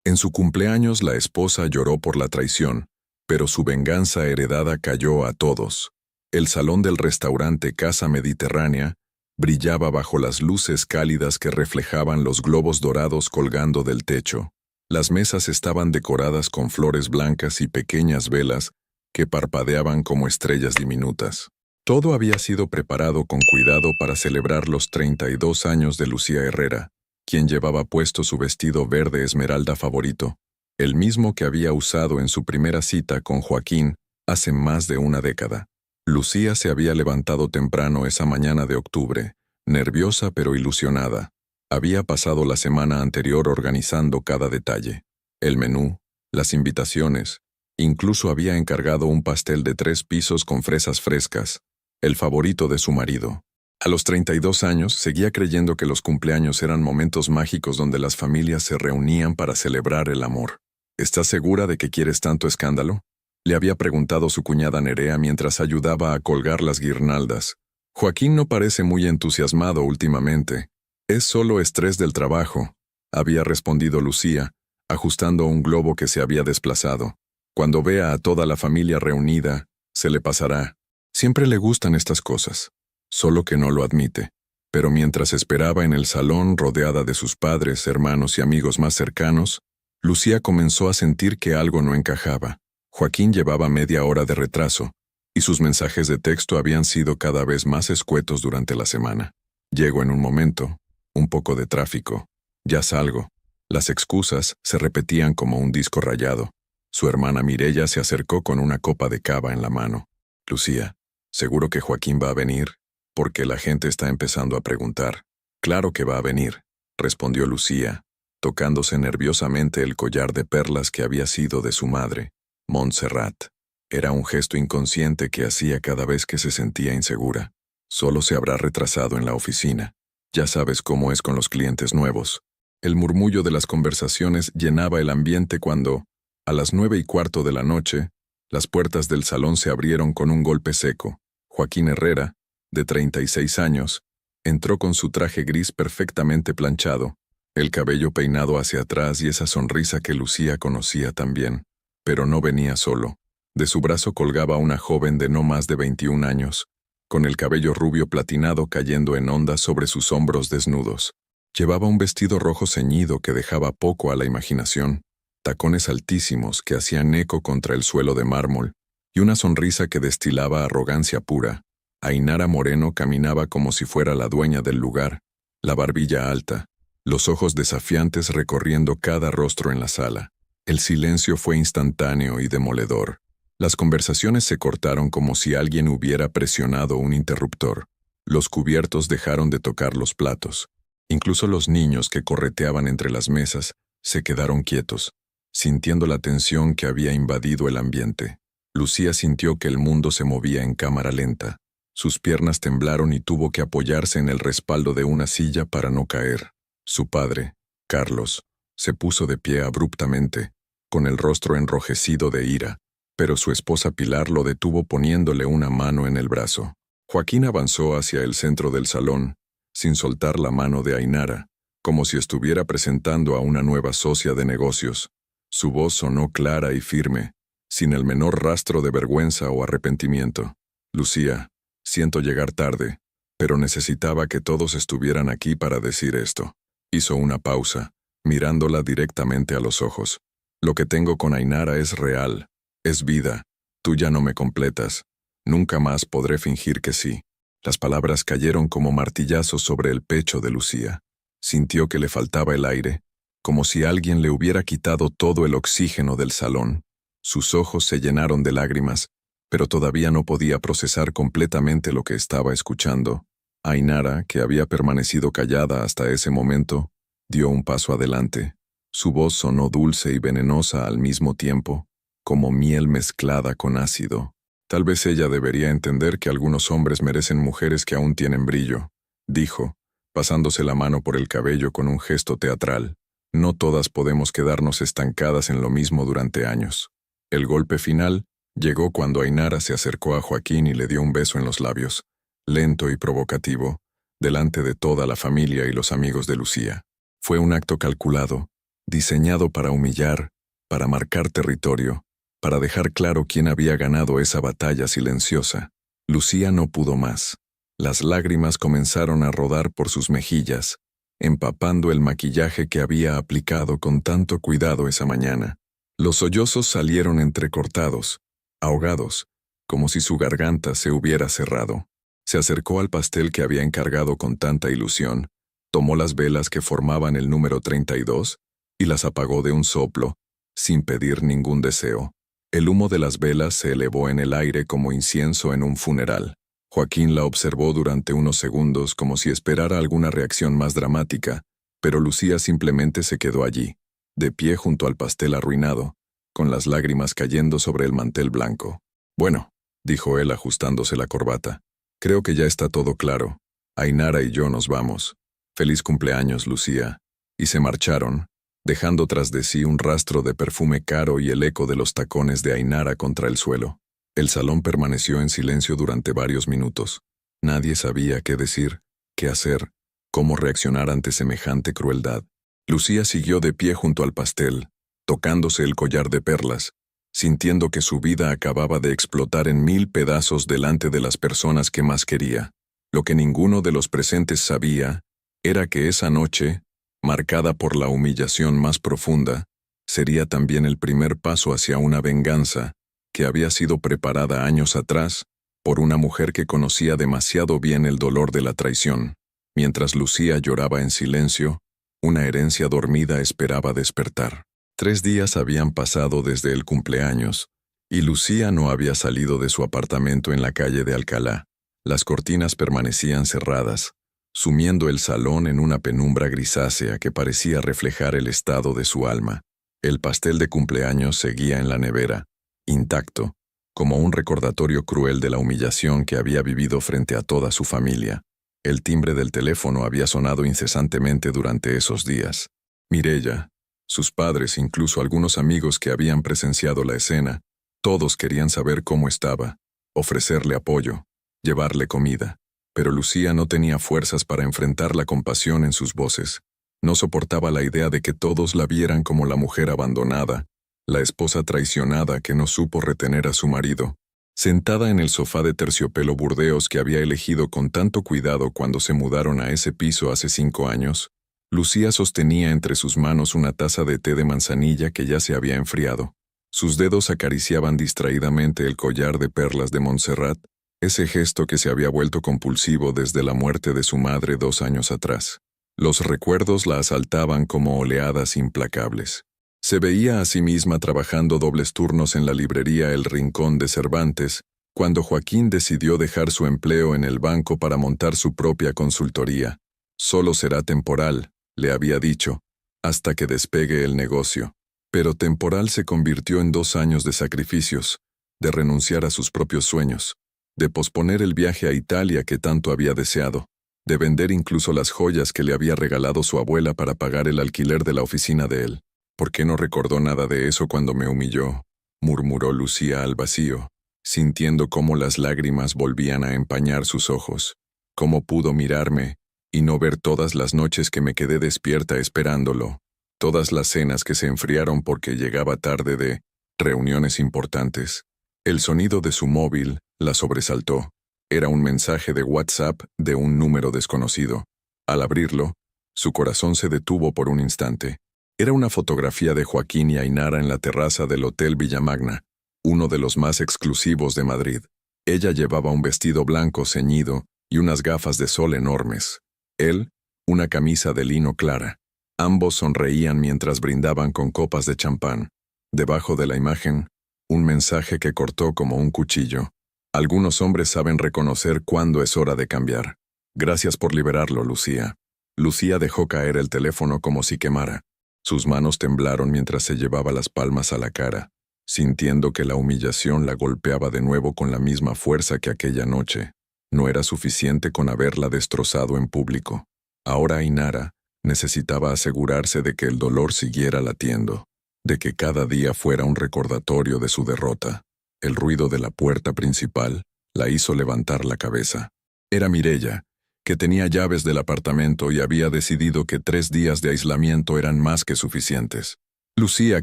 En su cumpleaños la esposa lloró por la traición, pero su venganza heredada cayó a todos. El salón del restaurante Casa Mediterránea brillaba bajo las luces cálidas que reflejaban los globos dorados colgando del techo. Las mesas estaban decoradas con flores blancas y pequeñas velas que parpadeaban como estrellas diminutas. Todo había sido preparado con cuidado para celebrar los 32 años de Lucía Herrera, quien llevaba puesto su vestido verde esmeralda favorito, el mismo que había usado en su primera cita con Joaquín hace más de una década. Lucía se había levantado temprano esa mañana de octubre, nerviosa pero ilusionada. Había pasado la semana anterior organizando cada detalle. El menú, las invitaciones, incluso había encargado un pastel de 3 pisos con fresas frescas, el favorito de su marido. A los 32 años seguía creyendo que los cumpleaños eran momentos mágicos donde las familias se reunían para celebrar el amor. ¿Estás segura de que quieres tanto escándalo?, le había preguntado su cuñada Nerea mientras ayudaba a colgar las guirnaldas. Joaquín no parece muy entusiasmado últimamente. Es solo estrés del trabajo, había respondido Lucía, ajustando un globo que se había desplazado. Cuando vea a toda la familia reunida, se le pasará. Siempre le gustan estas cosas, solo que no lo admite. Pero mientras esperaba en el salón rodeada de sus padres, hermanos y amigos más cercanos, Lucía comenzó a sentir que algo no encajaba. Joaquín llevaba media hora de retraso, y sus mensajes de texto habían sido cada vez más escuetos durante la semana. Llego en un momento, un poco de tráfico, ya salgo. Las excusas se repetían como un disco rayado. Su hermana Mireya se acercó con una copa de cava en la mano. Lucía, ¿seguro que Joaquín va a venir? Porque la gente está empezando a preguntar. Claro que va a venir, respondió Lucía, tocándose nerviosamente el collar de perlas que había sido de su madre, Montserrat. Era un gesto inconsciente que hacía cada vez que se sentía insegura. Solo se habrá retrasado en la oficina. Ya sabes cómo es con los clientes nuevos. El murmullo de las conversaciones llenaba el ambiente cuando, a las 9:15 de la noche, las puertas del salón se abrieron con un golpe seco. Joaquín Herrera, de 36 años, entró con su traje gris perfectamente planchado, el cabello peinado hacia atrás y esa sonrisa que Lucía conocía también. Pero no venía solo. De su brazo colgaba una joven de no más de 21 años, con el cabello rubio platinado cayendo en ondas sobre sus hombros desnudos. Llevaba un vestido rojo ceñido que dejaba poco a la imaginación, tacones altísimos que hacían eco contra el suelo de mármol, y una sonrisa que destilaba arrogancia pura. Ainara Moreno caminaba como si fuera la dueña del lugar, la barbilla alta, los ojos desafiantes recorriendo cada rostro en la sala. El silencio fue instantáneo y demoledor. Las conversaciones se cortaron como si alguien hubiera presionado un interruptor. Los cubiertos dejaron de tocar los platos. Incluso los niños que correteaban entre las mesas se quedaron quietos, sintiendo la tensión que había invadido el ambiente. Lucía sintió que el mundo se movía en cámara lenta. Sus piernas temblaron y tuvo que apoyarse en el respaldo de una silla para no caer. Su padre, Carlos, se puso de pie abruptamente, con el rostro enrojecido de ira, pero su esposa Pilar lo detuvo poniéndole una mano en el brazo. Joaquín avanzó hacia el centro del salón, sin soltar la mano de Ainara, como si estuviera presentando a una nueva socia de negocios. Su voz sonó clara y firme, sin el menor rastro de vergüenza o arrepentimiento. Lucía, siento llegar tarde, pero necesitaba que todos estuvieran aquí para decir esto. Hizo una pausa, mirándola directamente a los ojos. Lo que tengo con Ainara es real, es vida. Tú ya no me completas. Nunca más podré fingir que sí. Las palabras cayeron como martillazos sobre el pecho de Lucía. Sintió que le faltaba el aire, como si alguien le hubiera quitado todo el oxígeno del salón. Sus ojos se llenaron de lágrimas, pero todavía no podía procesar completamente lo que estaba escuchando. Ainara, que había permanecido callada hasta ese momento, dio un paso adelante. Su voz sonó dulce y venenosa al mismo tiempo, como miel mezclada con ácido. Tal vez ella debería entender que algunos hombres merecen mujeres que aún tienen brillo, dijo, pasándose la mano por el cabello con un gesto teatral. No todas podemos quedarnos estancadas en lo mismo durante años. El golpe final llegó cuando Ainara se acercó a Joaquín y le dio un beso en los labios, lento y provocativo, delante de toda la familia y los amigos de Lucía. Fue un acto calculado, diseñado para humillar, para marcar territorio, para dejar claro quién había ganado esa batalla silenciosa. Lucía no pudo más. Las lágrimas comenzaron a rodar por sus mejillas, empapando el maquillaje que había aplicado con tanto cuidado esa mañana. Los sollozos salieron entrecortados, ahogados, como si su garganta se hubiera cerrado. Se acercó al pastel que había encargado con tanta ilusión, tomó las velas que formaban el número 32 y las apagó de un soplo, sin pedir ningún deseo. El humo de las velas se elevó en el aire como incienso en un funeral. Joaquín la observó durante unos segundos como si esperara alguna reacción más dramática, pero Lucía simplemente se quedó allí, de pie junto al pastel arruinado, con las lágrimas cayendo sobre el mantel blanco. «Bueno», dijo él ajustándose la corbata, «creo que ya está todo claro. Ainara y yo nos vamos. Feliz cumpleaños, Lucía». Y se marcharon, dejando tras de sí un rastro de perfume caro y el eco de los tacones de Ainara contra el suelo. El salón permaneció en silencio durante varios minutos. Nadie sabía qué decir, qué hacer, cómo reaccionar ante semejante crueldad. Lucía siguió de pie junto al pastel, tocándose el collar de perlas, sintiendo que su vida acababa de explotar en 1000 pedazos delante de las personas que más quería. Lo que ninguno de los presentes sabía era que esa noche, marcada por la humillación más profunda, sería también el primer paso hacia una venganza que había sido preparada años atrás por una mujer que conocía demasiado bien el dolor de la traición. Mientras Lucía lloraba en silencio, una herencia dormida esperaba despertar. 3 días habían pasado desde el cumpleaños, y Lucía no había salido de su apartamento en la calle de Alcalá. Las cortinas permanecían cerradas, sumiendo el salón en una penumbra grisácea que parecía reflejar el estado de su alma. El pastel de cumpleaños seguía en la nevera, intacto, como un recordatorio cruel de la humillación que había vivido frente a toda su familia. El timbre del teléfono había sonado incesantemente durante esos días. Mireya, sus padres, incluso algunos amigos que habían presenciado la escena, todos querían saber cómo estaba, ofrecerle apoyo, llevarle comida. Pero Lucía no tenía fuerzas para enfrentar la compasión en sus voces. No soportaba la idea de que todos la vieran como la mujer abandonada, la esposa traicionada que no supo retener a su marido. Sentada en el sofá de terciopelo burdeos que había elegido con tanto cuidado cuando se mudaron a ese piso hace 5 años, Lucía sostenía entre sus manos una taza de té de manzanilla que ya se había enfriado. Sus dedos acariciaban distraídamente el collar de perlas de Montserrat, ese gesto que se había vuelto compulsivo desde la muerte de su madre 2 años atrás. Los recuerdos la asaltaban como oleadas implacables. Se veía a sí misma trabajando dobles turnos en la librería El Rincón de Cervantes, cuando Joaquín decidió dejar su empleo en el banco para montar su propia consultoría. Solo será temporal, le había dicho, hasta que despegue el negocio. Pero temporal se convirtió en 2 años de sacrificios, de renunciar a sus propios sueños, de posponer el viaje a Italia que tanto había deseado, de vender incluso las joyas que le había regalado su abuela para pagar el alquiler de la oficina de él. «¿Por qué no recordó nada de eso cuando me humilló?», murmuró Lucía al vacío, sintiendo cómo las lágrimas volvían a empañar sus ojos. «¿Cómo pudo mirarme y no ver todas las noches que me quedé despierta esperándolo? Todas las cenas que se enfriaron porque llegaba tarde de reuniones importantes». El sonido de su móvil la sobresaltó. Era un mensaje de WhatsApp de un número desconocido. Al abrirlo, su corazón se detuvo por un instante. Era una fotografía de Joaquín y Ainara en la terraza del Hotel Villamagna, uno de los más exclusivos de Madrid. Ella llevaba un vestido blanco ceñido y unas gafas de sol enormes. Él, una camisa de lino clara. Ambos sonreían mientras brindaban con copas de champán. Debajo de la imagen, un mensaje que cortó como un cuchillo. Algunos hombres saben reconocer cuándo es hora de cambiar. Gracias por liberarlo, Lucía. Lucía dejó caer el teléfono como si quemara. Sus manos temblaron mientras se llevaba las palmas a la cara, sintiendo que la humillación la golpeaba de nuevo con la misma fuerza que aquella noche. No era suficiente con haberla destrozado en público. Ahora Ainara necesitaba asegurarse de que el dolor siguiera latiendo, de que cada día fuera un recordatorio de su derrota. El ruido de la puerta principal la hizo levantar la cabeza. Era Mireya, que tenía llaves del apartamento y había decidido que 3 días de aislamiento eran más que suficientes. Lucía,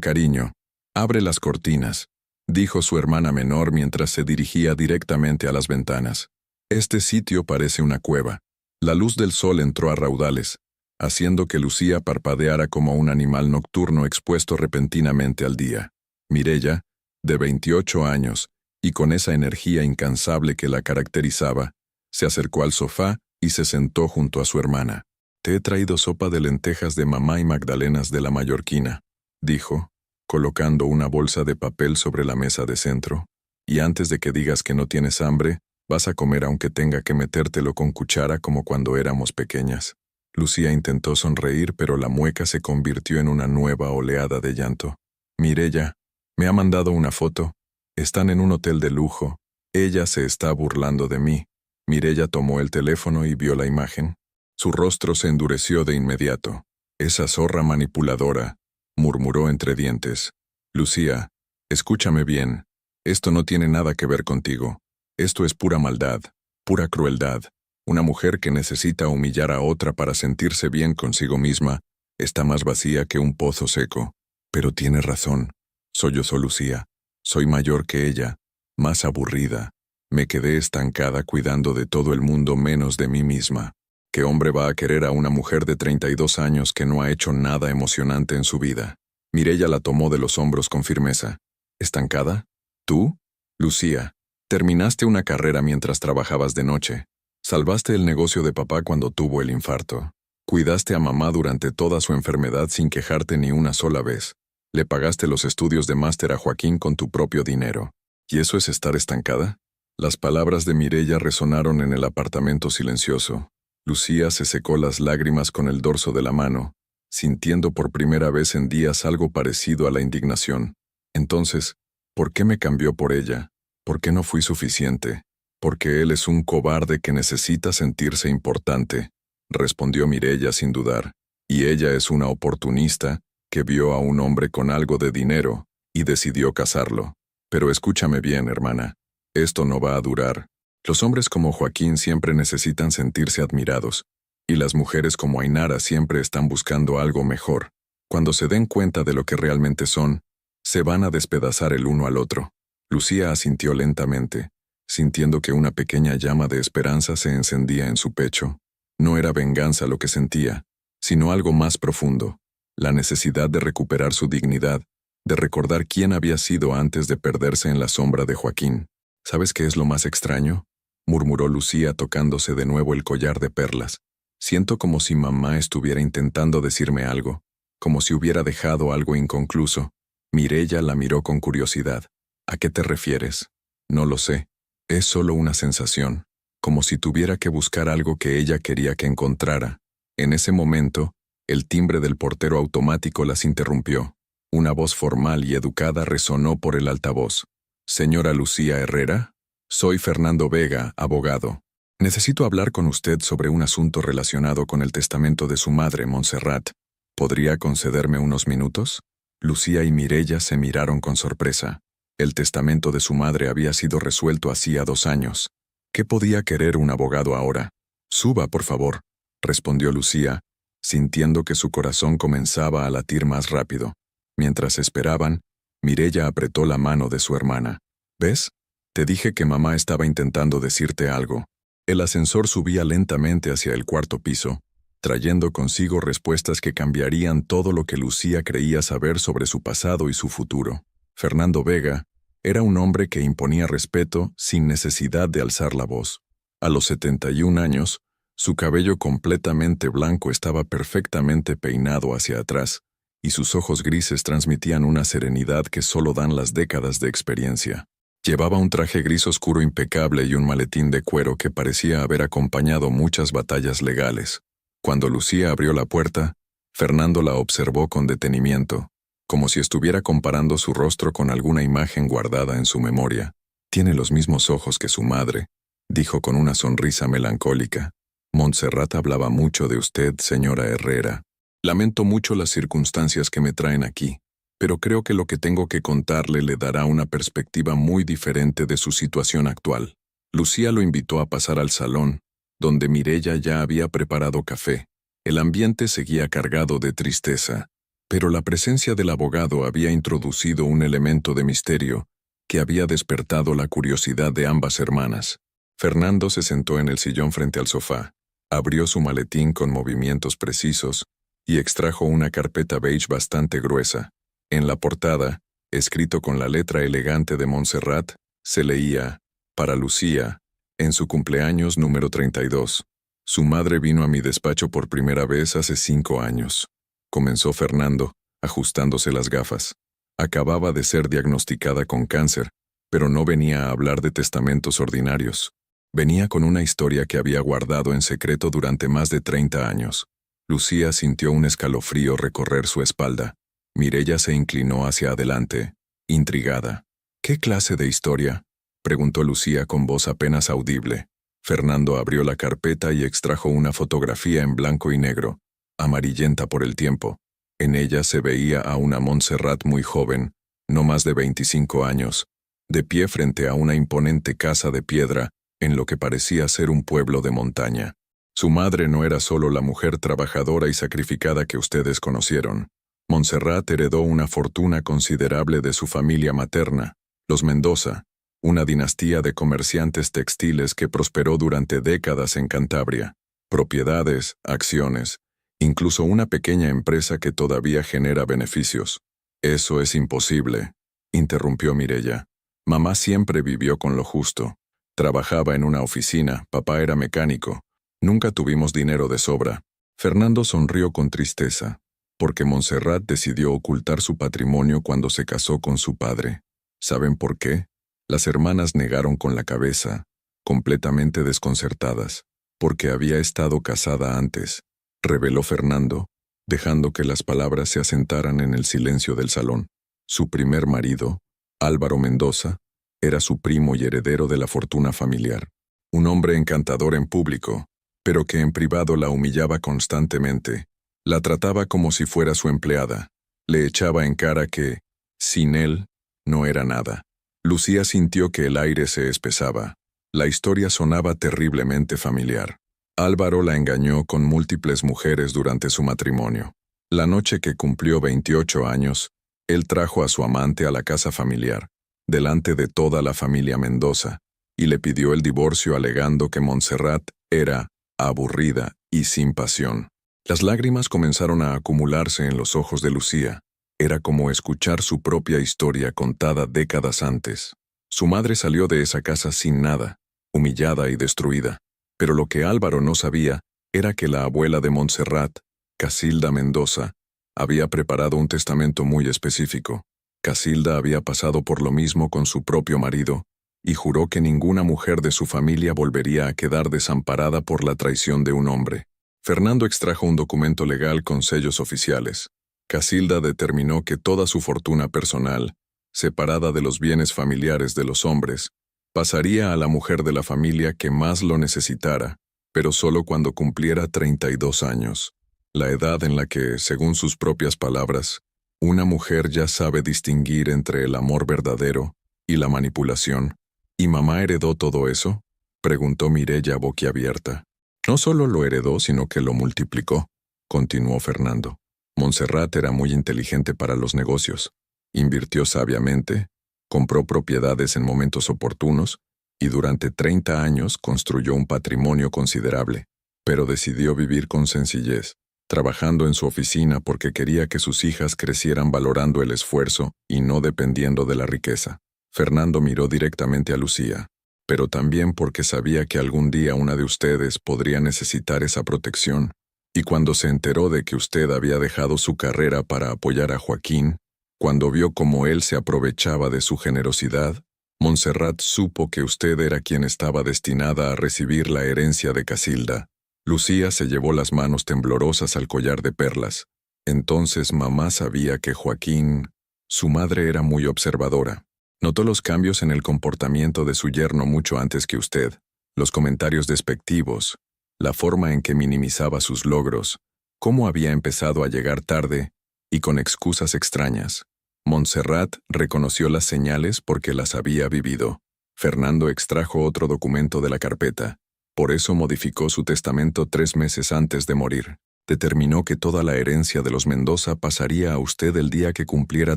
cariño, abre las cortinas, dijo su hermana menor mientras se dirigía directamente a las ventanas. Este sitio parece una cueva. La luz del sol entró a raudales, haciendo que Lucía parpadeara como un animal nocturno expuesto repentinamente al día. Mireya, de 28 años, y con esa energía incansable que la caracterizaba, se acercó al sofá y se sentó junto a su hermana. «Te he traído sopa de lentejas de mamá y magdalenas de la mallorquina», dijo, colocando una bolsa de papel sobre la mesa de centro. «Y antes de que digas que no tienes hambre, vas a comer aunque tenga que metértelo con cuchara como cuando éramos pequeñas». Lucía intentó sonreír, pero la mueca se convirtió en una nueva oleada de llanto. «Mireya, me ha mandado una foto. Están en un hotel de lujo. Ella se está burlando de mí». Mireya tomó el teléfono y vio la imagen. Su rostro se endureció de inmediato. «Esa zorra manipuladora», murmuró entre dientes. «Lucía, escúchame bien. Esto no tiene nada que ver contigo. Esto es pura maldad, pura crueldad. Una mujer que necesita humillar a otra para sentirse bien consigo misma está más vacía que un pozo seco». «Pero tiene razón», sollozó Lucía. «Soy mayor que ella, más aburrida. Me quedé estancada cuidando de todo el mundo menos de mí misma. ¿Qué hombre va a querer a una mujer de 32 años que no ha hecho nada emocionante en su vida?» Mireya la tomó de los hombros con firmeza. «¿Estancada? ¿Tú? Lucía, terminaste una carrera mientras trabajabas de noche. Salvaste el negocio de papá cuando tuvo el infarto. Cuidaste a mamá durante toda su enfermedad sin quejarte ni una sola vez. Le pagaste los estudios de máster a Joaquín con tu propio dinero. ¿Y eso es estar estancada?» Las palabras de Mireya resonaron en el apartamento silencioso. Lucía se secó las lágrimas con el dorso de la mano, sintiendo por primera vez en días algo parecido a la indignación. Entonces, ¿por qué me cambió por ella? ¿Por qué no fui suficiente? «Porque él es un cobarde que necesita sentirse importante», respondió Mireya sin dudar. «Y ella es una oportunista que vio a un hombre con algo de dinero y decidió casarlo. Pero escúchame bien, hermana. Esto no va a durar. Los hombres como Joaquín siempre necesitan sentirse admirados, y las mujeres como Ainara siempre están buscando algo mejor. Cuando se den cuenta de lo que realmente son, se van a despedazar el uno al otro». Lucía asintió lentamente, sintiendo que una pequeña llama de esperanza se encendía en su pecho. No era venganza lo que sentía, sino algo más profundo, la necesidad de recuperar su dignidad, de recordar quién había sido antes de perderse en la sombra de Joaquín. «¿Sabes qué es lo más extraño?», murmuró Lucía tocándose de nuevo el collar de perlas. «Siento como si mamá estuviera intentando decirme algo, como si hubiera dejado algo inconcluso». Mireya la miró con curiosidad. «¿A qué te refieres?» «No lo sé. Es solo una sensación, como si tuviera que buscar algo que ella quería que encontrara». En ese momento, el timbre del portero automático las interrumpió. Una voz formal y educada resonó por el altavoz. «Señora Lucía Herrera, soy Fernando Vega, abogado. Necesito hablar con usted sobre un asunto relacionado con el testamento de su madre, Montserrat. ¿Podría concederme unos minutos?» Lucía y Mireya se miraron con sorpresa. El testamento de su madre había sido resuelto hacía 2 años. ¿Qué podía querer un abogado ahora? «Suba, por favor», respondió Lucía, sintiendo que su corazón comenzaba a latir más rápido. Mientras esperaban, Mireya apretó la mano de su hermana. «¿Ves? Te dije que mamá estaba intentando decirte algo». El ascensor subía lentamente hacia el 4º piso, trayendo consigo respuestas que cambiarían todo lo que Lucía creía saber sobre su pasado y su futuro. Fernando Vega era un hombre que imponía respeto sin necesidad de alzar la voz. A los 71 años, su cabello completamente blanco estaba perfectamente peinado hacia atrás, y sus ojos grises transmitían una serenidad que solo dan las décadas de experiencia. Llevaba un traje gris oscuro impecable y un maletín de cuero que parecía haber acompañado muchas batallas legales. Cuando Lucía abrió la puerta, Fernando la observó con detenimiento, como si estuviera comparando su rostro con alguna imagen guardada en su memoria. «Tiene los mismos ojos que su madre», dijo con una sonrisa melancólica. «Montserrat hablaba mucho de usted, señora Herrera. Lamento mucho las circunstancias que me traen aquí, pero creo que lo que tengo que contarle le dará una perspectiva muy diferente de su situación actual». Lucía lo invitó a pasar al salón, donde Mireya ya había preparado café. El ambiente seguía cargado de tristeza, pero la presencia del abogado había introducido un elemento de misterio que había despertado la curiosidad de ambas hermanas. Fernando se sentó en el sillón frente al sofá, abrió su maletín con movimientos precisos y extrajo una carpeta beige bastante gruesa. En la portada, escrito con la letra elegante de Montserrat, se leía, para Lucía, en su cumpleaños número 32. Su madre vino a mi despacho por primera vez hace 5 años. Comenzó Fernando, ajustándose las gafas. Acababa de ser diagnosticada con cáncer, pero no venía a hablar de testamentos ordinarios. Venía con una historia que había guardado en secreto durante más de 30 años. Lucía sintió un escalofrío recorrer su espalda. Mireya se inclinó hacia adelante, intrigada. ¿Qué clase de historia?, preguntó Lucía con voz apenas audible. Fernando abrió la carpeta y extrajo una fotografía en blanco y negro, amarillenta por el tiempo. En ella se veía a una Montserrat muy joven, no más de 25 años, de pie frente a una imponente casa de piedra en lo que parecía ser un pueblo de montaña. Su madre no era solo la mujer trabajadora y sacrificada que ustedes conocieron. Montserrat heredó una fortuna considerable de su familia materna, los Mendoza, una dinastía de comerciantes textiles que prosperó durante décadas en Cantabria. Propiedades, acciones, incluso una pequeña empresa que todavía genera beneficios. Eso es imposible, interrumpió Mireya. Mamá siempre vivió con lo justo. Trabajaba en una oficina, papá era mecánico. Nunca tuvimos dinero de sobra. Fernando sonrió con tristeza, porque Montserrat decidió ocultar su patrimonio cuando se casó con su padre. ¿Saben por qué? Las hermanas negaron con la cabeza, completamente desconcertadas, porque había estado casada antes, reveló Fernando, dejando que las palabras se asentaran en el silencio del salón. Su primer marido, Álvaro Mendoza, era su primo y heredero de la fortuna familiar. Un hombre encantador en público, pero que en privado la humillaba constantemente. La trataba como si fuera su empleada. Le echaba en cara que, sin él, no era nada. Lucía sintió que el aire se espesaba. La historia sonaba terriblemente familiar. Álvaro la engañó con múltiples mujeres durante su matrimonio. La noche que cumplió 28 años, él trajo a su amante a la casa familiar, delante de toda la familia Mendoza, y le pidió el divorcio alegando que Montserrat era aburrida y sin pasión. Las lágrimas comenzaron a acumularse en los ojos de Lucía. Era como escuchar su propia historia contada décadas antes. Su madre salió de esa casa sin nada, humillada y destruida. Pero lo que Álvaro no sabía era que la abuela de Montserrat, Casilda Mendoza, había preparado un testamento muy específico. Casilda había pasado por lo mismo con su propio marido, y juró que ninguna mujer de su familia volvería a quedar desamparada por la traición de un hombre. Fernando extrajo un documento legal con sellos oficiales. Casilda determinó que toda su fortuna personal, separada de los bienes familiares de los hombres, pasaría a la mujer de la familia que más lo necesitara, pero solo cuando cumpliera 32 años, la edad en la que, según sus propias palabras, una mujer ya sabe distinguir entre el amor verdadero y la manipulación. ¿Y mamá heredó todo eso?, preguntó Mireya boquiabierta. No solo lo heredó, sino que lo multiplicó, continuó Fernando. Montserrat era muy inteligente para los negocios. Invirtió sabiamente, compró propiedades en momentos oportunos y durante 30 años construyó un patrimonio considerable, pero decidió vivir con sencillez, trabajando en su oficina porque quería que sus hijas crecieran valorando el esfuerzo y no dependiendo de la riqueza. Fernando miró directamente a Lucía, pero también porque sabía que algún día una de ustedes podría necesitar esa protección. Y cuando se enteró de que usted había dejado su carrera para apoyar a Joaquín, cuando vio cómo él se aprovechaba de su generosidad, Montserrat supo que usted era quien estaba destinada a recibir la herencia de Casilda. Lucía se llevó las manos temblorosas al collar de perlas. Entonces mamá sabía que Joaquín, su madre era muy observadora. Notó los cambios en el comportamiento de su yerno mucho antes que usted, los comentarios despectivos, la forma en que minimizaba sus logros, cómo había empezado a llegar tarde y con excusas extrañas. Montserrat reconoció las señales porque las había vivido. Fernando extrajo otro documento de la carpeta. Por eso modificó su testamento 3 meses antes de morir. Determinó que toda la herencia de los Mendoza pasaría a usted el día que cumpliera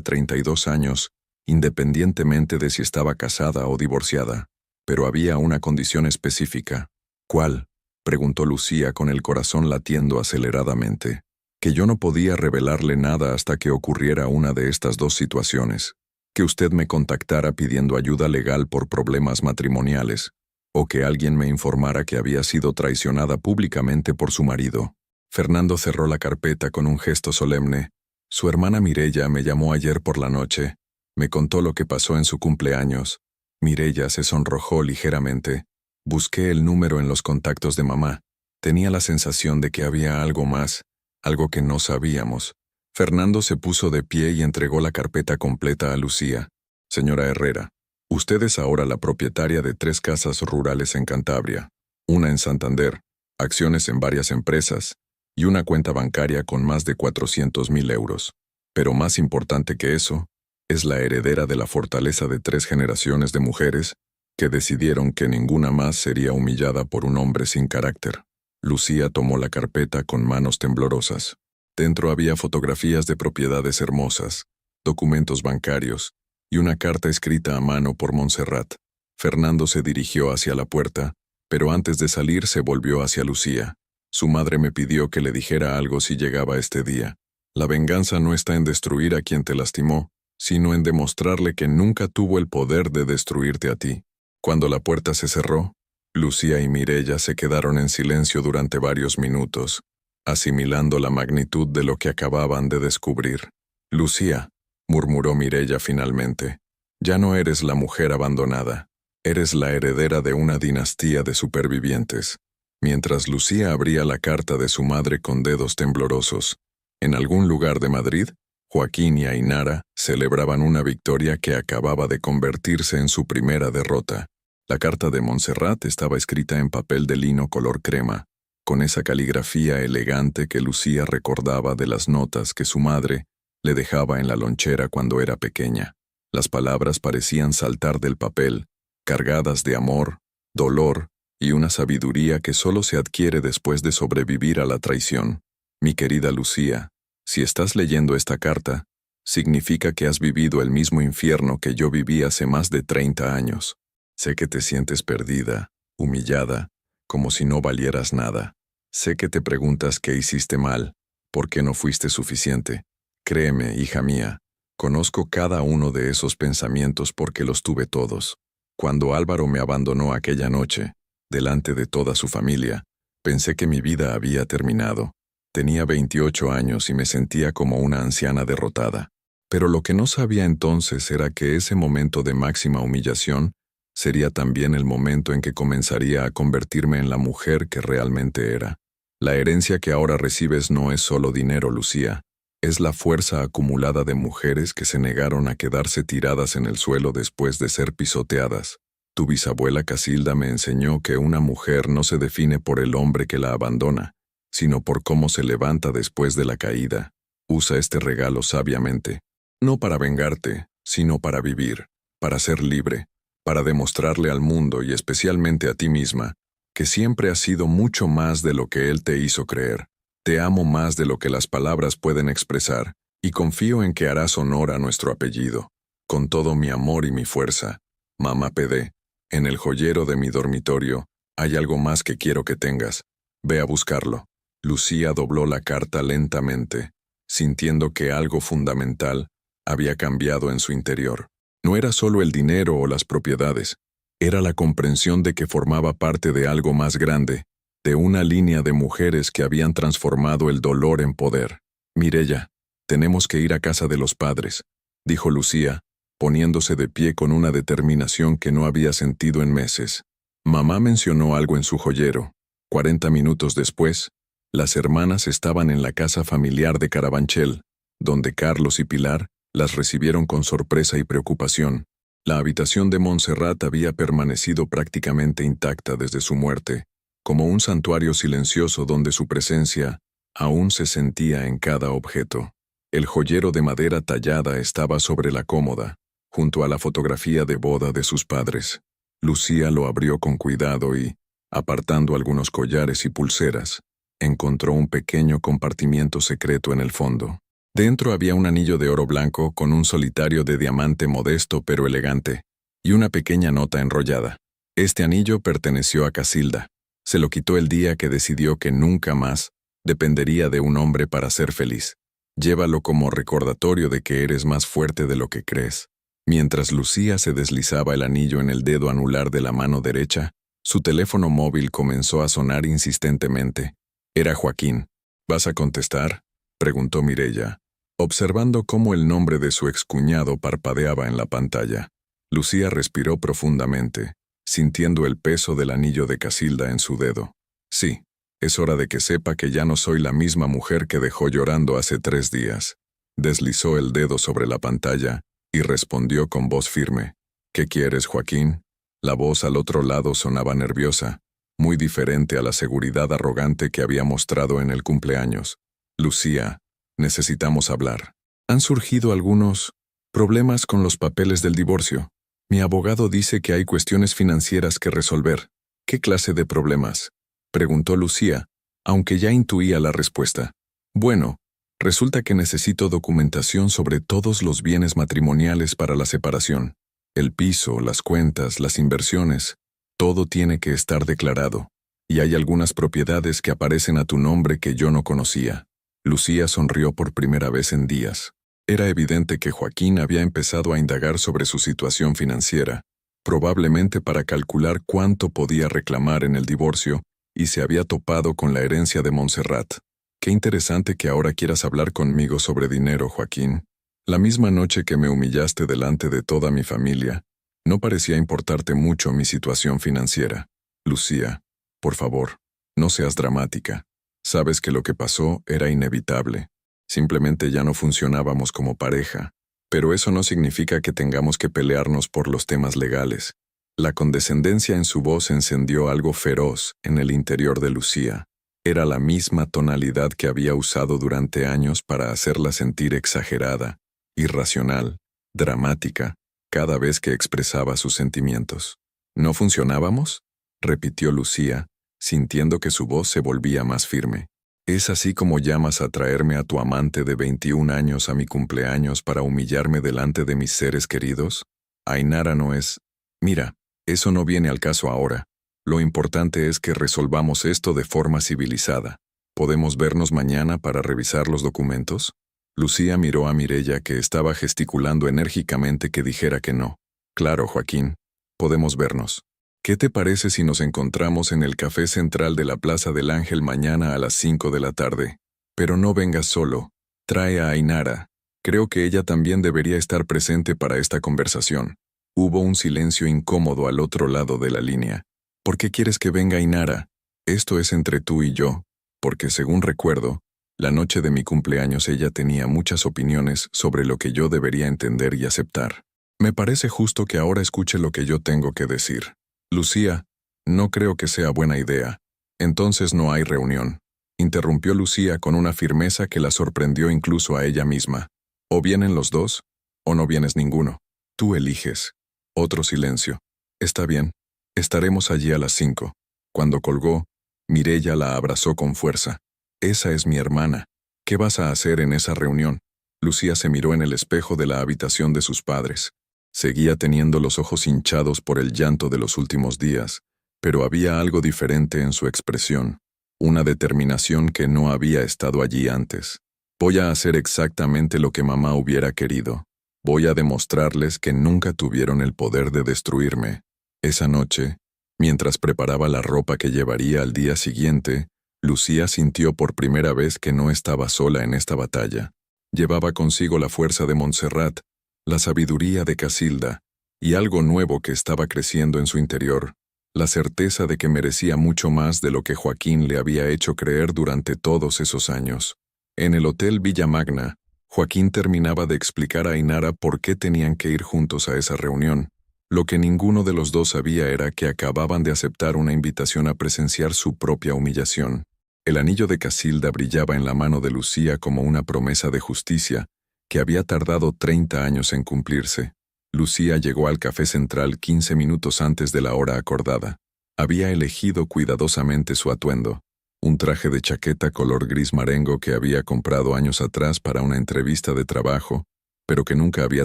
32 años, independientemente de si estaba casada o divorciada. Pero había una condición específica. ¿Cuál?, preguntó Lucía con el corazón latiendo aceleradamente. Que yo no podía revelarle nada hasta que ocurriera una de estas dos situaciones. Que usted me contactara pidiendo ayuda legal por problemas matrimoniales, o que alguien me informara que había sido traicionada públicamente por su marido. Fernando cerró la carpeta con un gesto solemne. Su hermana Mireya me llamó ayer por la noche. Me contó lo que pasó en su cumpleaños. Mireya se sonrojó ligeramente. Busqué el número en los contactos de mamá. Tenía la sensación de que había algo más, algo que no sabíamos. Fernando se puso de pie y entregó la carpeta completa a Lucía. Señora Herrera, usted es ahora la propietaria de 3 casas rurales en Cantabria, una en Santander, acciones en varias empresas y una cuenta bancaria con más de 400.000 euros. Pero más importante que eso, es la heredera de la fortaleza de 3 generaciones de mujeres que decidieron que ninguna más sería humillada por un hombre sin carácter. Lucía tomó la carpeta con manos temblorosas. Dentro había fotografías de propiedades hermosas, documentos bancarios y una carta escrita a mano por Montserrat. Fernando se dirigió hacia la puerta, pero antes de salir se volvió hacia Lucía. Su madre me pidió que le dijera algo si llegaba este día. La venganza no está en destruir a quien te lastimó, sino en demostrarle que nunca tuvo el poder de destruirte a ti. Cuando la puerta se cerró, Lucía y Mireya se quedaron en silencio durante varios minutos, asimilando la magnitud de lo que acababan de descubrir. Lucía, murmuró Mireya finalmente, ya no eres la mujer abandonada, eres la heredera de una dinastía de supervivientes. Mientras Lucía abría la carta de su madre con dedos temblorosos, en algún lugar de Madrid, Joaquín y Ainara celebraban una victoria que acababa de convertirse en su primera derrota. La carta de Montserrat estaba escrita en papel de lino color crema, con esa caligrafía elegante que Lucía recordaba de las notas que su madre le dejaba en la lonchera cuando era pequeña. Las palabras parecían saltar del papel, cargadas de amor, dolor y una sabiduría que solo se adquiere después de sobrevivir a la traición. Mi querida Lucía, si estás leyendo esta carta, significa que has vivido el mismo infierno que yo viví hace más de 30 años. Sé que te sientes perdida, humillada, como si no valieras nada. Sé que te preguntas qué hiciste mal, por qué no fuiste suficiente. Créeme, hija mía, conozco cada uno de esos pensamientos porque los tuve todos. Cuando Álvaro me abandonó aquella noche, delante de toda su familia, pensé que mi vida había terminado. Tenía 28 años y me sentía como una anciana derrotada. Pero lo que no sabía entonces era que ese momento de máxima humillación sería también el momento en que comenzaría a convertirme en la mujer que realmente era. La herencia que ahora recibes no es solo dinero, Lucía. Es la fuerza acumulada de mujeres que se negaron a quedarse tiradas en el suelo después de ser pisoteadas. Tu bisabuela Casilda me enseñó que una mujer no se define por el hombre que la abandona, sino por cómo se levanta después de la caída. Usa este regalo sabiamente, no para vengarte, sino para vivir, para ser libre, para demostrarle al mundo y especialmente a ti misma, que siempre has sido mucho más de lo que él te hizo creer. Te amo más de lo que las palabras pueden expresar, y confío en que harás honor a nuestro apellido. Con todo mi amor y mi fuerza, Mamá PD, en el joyero de mi dormitorio, hay algo más que quiero que tengas. Ve a buscarlo. Lucía dobló la carta lentamente, sintiendo que algo fundamental había cambiado en su interior. No era solo el dinero o las propiedades, era la comprensión de que formaba parte de algo más grande, de una línea de mujeres que habían transformado el dolor en poder. Mireya, tenemos que ir a casa de los padres, dijo Lucía, poniéndose de pie con una determinación que no había sentido en meses. Mamá mencionó algo en su joyero. 40 minutos después, las hermanas estaban en la casa familiar de Carabanchel, donde Carlos y Pilar las recibieron con sorpresa y preocupación. La habitación de Montserrat había permanecido prácticamente intacta desde su muerte, como un santuario silencioso donde su presencia aún se sentía en cada objeto. El joyero de madera tallada estaba sobre la cómoda, junto a la fotografía de boda de sus padres. Lucía lo abrió con cuidado y, Apartando algunos collares y pulseras, encontró un pequeño compartimiento secreto en el fondo. Dentro había un anillo de oro blanco con un solitario de diamante modesto pero elegante, y una pequeña nota enrollada. Este anillo perteneció a Casilda. Se lo quitó el día que decidió que nunca más dependería de un hombre para ser feliz. Llévalo como recordatorio de que eres más fuerte de lo que crees. Mientras Lucía se deslizaba el anillo en el dedo anular de la mano derecha, su teléfono móvil comenzó a sonar insistentemente. Era Joaquín. ¿Vas a contestar?, preguntó Mireya, observando cómo el nombre de su excuñado parpadeaba en la pantalla. Lucía respiró profundamente, sintiendo el peso del anillo de Casilda en su dedo. Sí, es hora de que sepa que ya no soy la misma mujer que dejó llorando hace 3 días. Deslizó el dedo sobre la pantalla y respondió con voz firme. ¿Qué quieres, Joaquín? La voz al otro lado sonaba nerviosa, muy diferente a la seguridad arrogante que había mostrado en el cumpleaños. Lucía, necesitamos hablar. Han surgido algunos problemas con los papeles del divorcio. Mi abogado dice que hay cuestiones financieras que resolver. ¿Qué clase de problemas?, preguntó Lucía, aunque ya intuía la respuesta. Bueno, resulta que necesito documentación sobre todos los bienes matrimoniales para la separación. El piso, las cuentas, las inversiones, todo tiene que estar declarado. Y hay algunas propiedades que aparecen a tu nombre que yo no conocía. Lucía sonrió por primera vez en días. Era evidente que Joaquín había empezado a indagar sobre su situación financiera, probablemente para calcular cuánto podía reclamar en el divorcio, y se había topado con la herencia de Montserrat. Qué interesante que ahora quieras hablar conmigo sobre dinero, Joaquín. La misma noche que me humillaste delante de toda mi familia, no parecía importarte mucho mi situación financiera. Lucía, por favor, no seas dramática. Sabes que lo que pasó era inevitable. Simplemente ya no funcionábamos como pareja. Pero eso no significa que tengamos que pelearnos por los temas legales. La condescendencia en su voz encendió algo feroz en el interior de Lucía. Era la misma tonalidad que había usado durante años para hacerla sentir exagerada, irracional, dramática, cada vez que expresaba sus sentimientos. ¿No funcionábamos?, repitió Lucía, sintiendo que su voz se volvía más firme. ¿Es así como llamas a traerme a tu amante de 21 años a mi cumpleaños para humillarme delante de mis seres queridos? Ainara no es... Mira, eso no viene al caso ahora. Lo importante es que resolvamos esto de forma civilizada. ¿Podemos vernos mañana para revisar los documentos? Lucía miró a Mireya, que estaba gesticulando enérgicamente, que dijera que no. Claro, Joaquín, podemos vernos. ¿Qué te parece si nos encontramos en el café central de la Plaza del Ángel mañana a las 5 de la tarde? Pero no vengas solo. Trae a Ainara. Creo que ella también debería estar presente para esta conversación. Hubo un silencio incómodo al otro lado de la línea. ¿Por qué quieres que venga Ainara? Esto es entre tú y yo, porque según recuerdo, la noche de mi cumpleaños ella tenía muchas opiniones sobre lo que yo debería entender y aceptar. Me parece justo que ahora escuche lo que yo tengo que decir. Lucía, no creo que sea buena idea. Entonces no hay reunión. Interrumpió Lucía con una firmeza que la sorprendió incluso a ella misma. O vienen los dos, o no vienes ninguno. Tú eliges. Otro silencio. Está bien. Estaremos allí a las 5. Cuando colgó, Mireya la abrazó con fuerza. Esa es mi hermana. ¿Qué vas a hacer en esa reunión? Lucía se miró en el espejo de la habitación de sus padres. Seguía teniendo los ojos hinchados por el llanto de los últimos días, pero había algo diferente en su expresión, una determinación que no había estado allí antes. Voy a hacer exactamente lo que mamá hubiera querido. Voy a demostrarles que nunca tuvieron el poder de destruirme. Esa noche, mientras preparaba la ropa que llevaría al día siguiente, Lucía sintió por primera vez que no estaba sola en esta batalla. Llevaba consigo la fuerza de Montserrat, la sabiduría de Casilda, y algo nuevo que estaba creciendo en su interior, la certeza de que merecía mucho más de lo que Joaquín le había hecho creer durante todos esos años. En el Hotel Villa Magna, Joaquín terminaba de explicar a Ainara por qué tenían que ir juntos a esa reunión. Lo que ninguno de los dos sabía era que acababan de aceptar una invitación a presenciar su propia humillación. El anillo de Casilda brillaba en la mano de Lucía como una promesa de justicia, que había tardado 30 años en cumplirse. Lucía llegó al café central 15 minutos antes de la hora acordada. Había elegido cuidadosamente su atuendo, un traje de chaqueta color gris marengo que había comprado años atrás para una entrevista de trabajo, pero que nunca había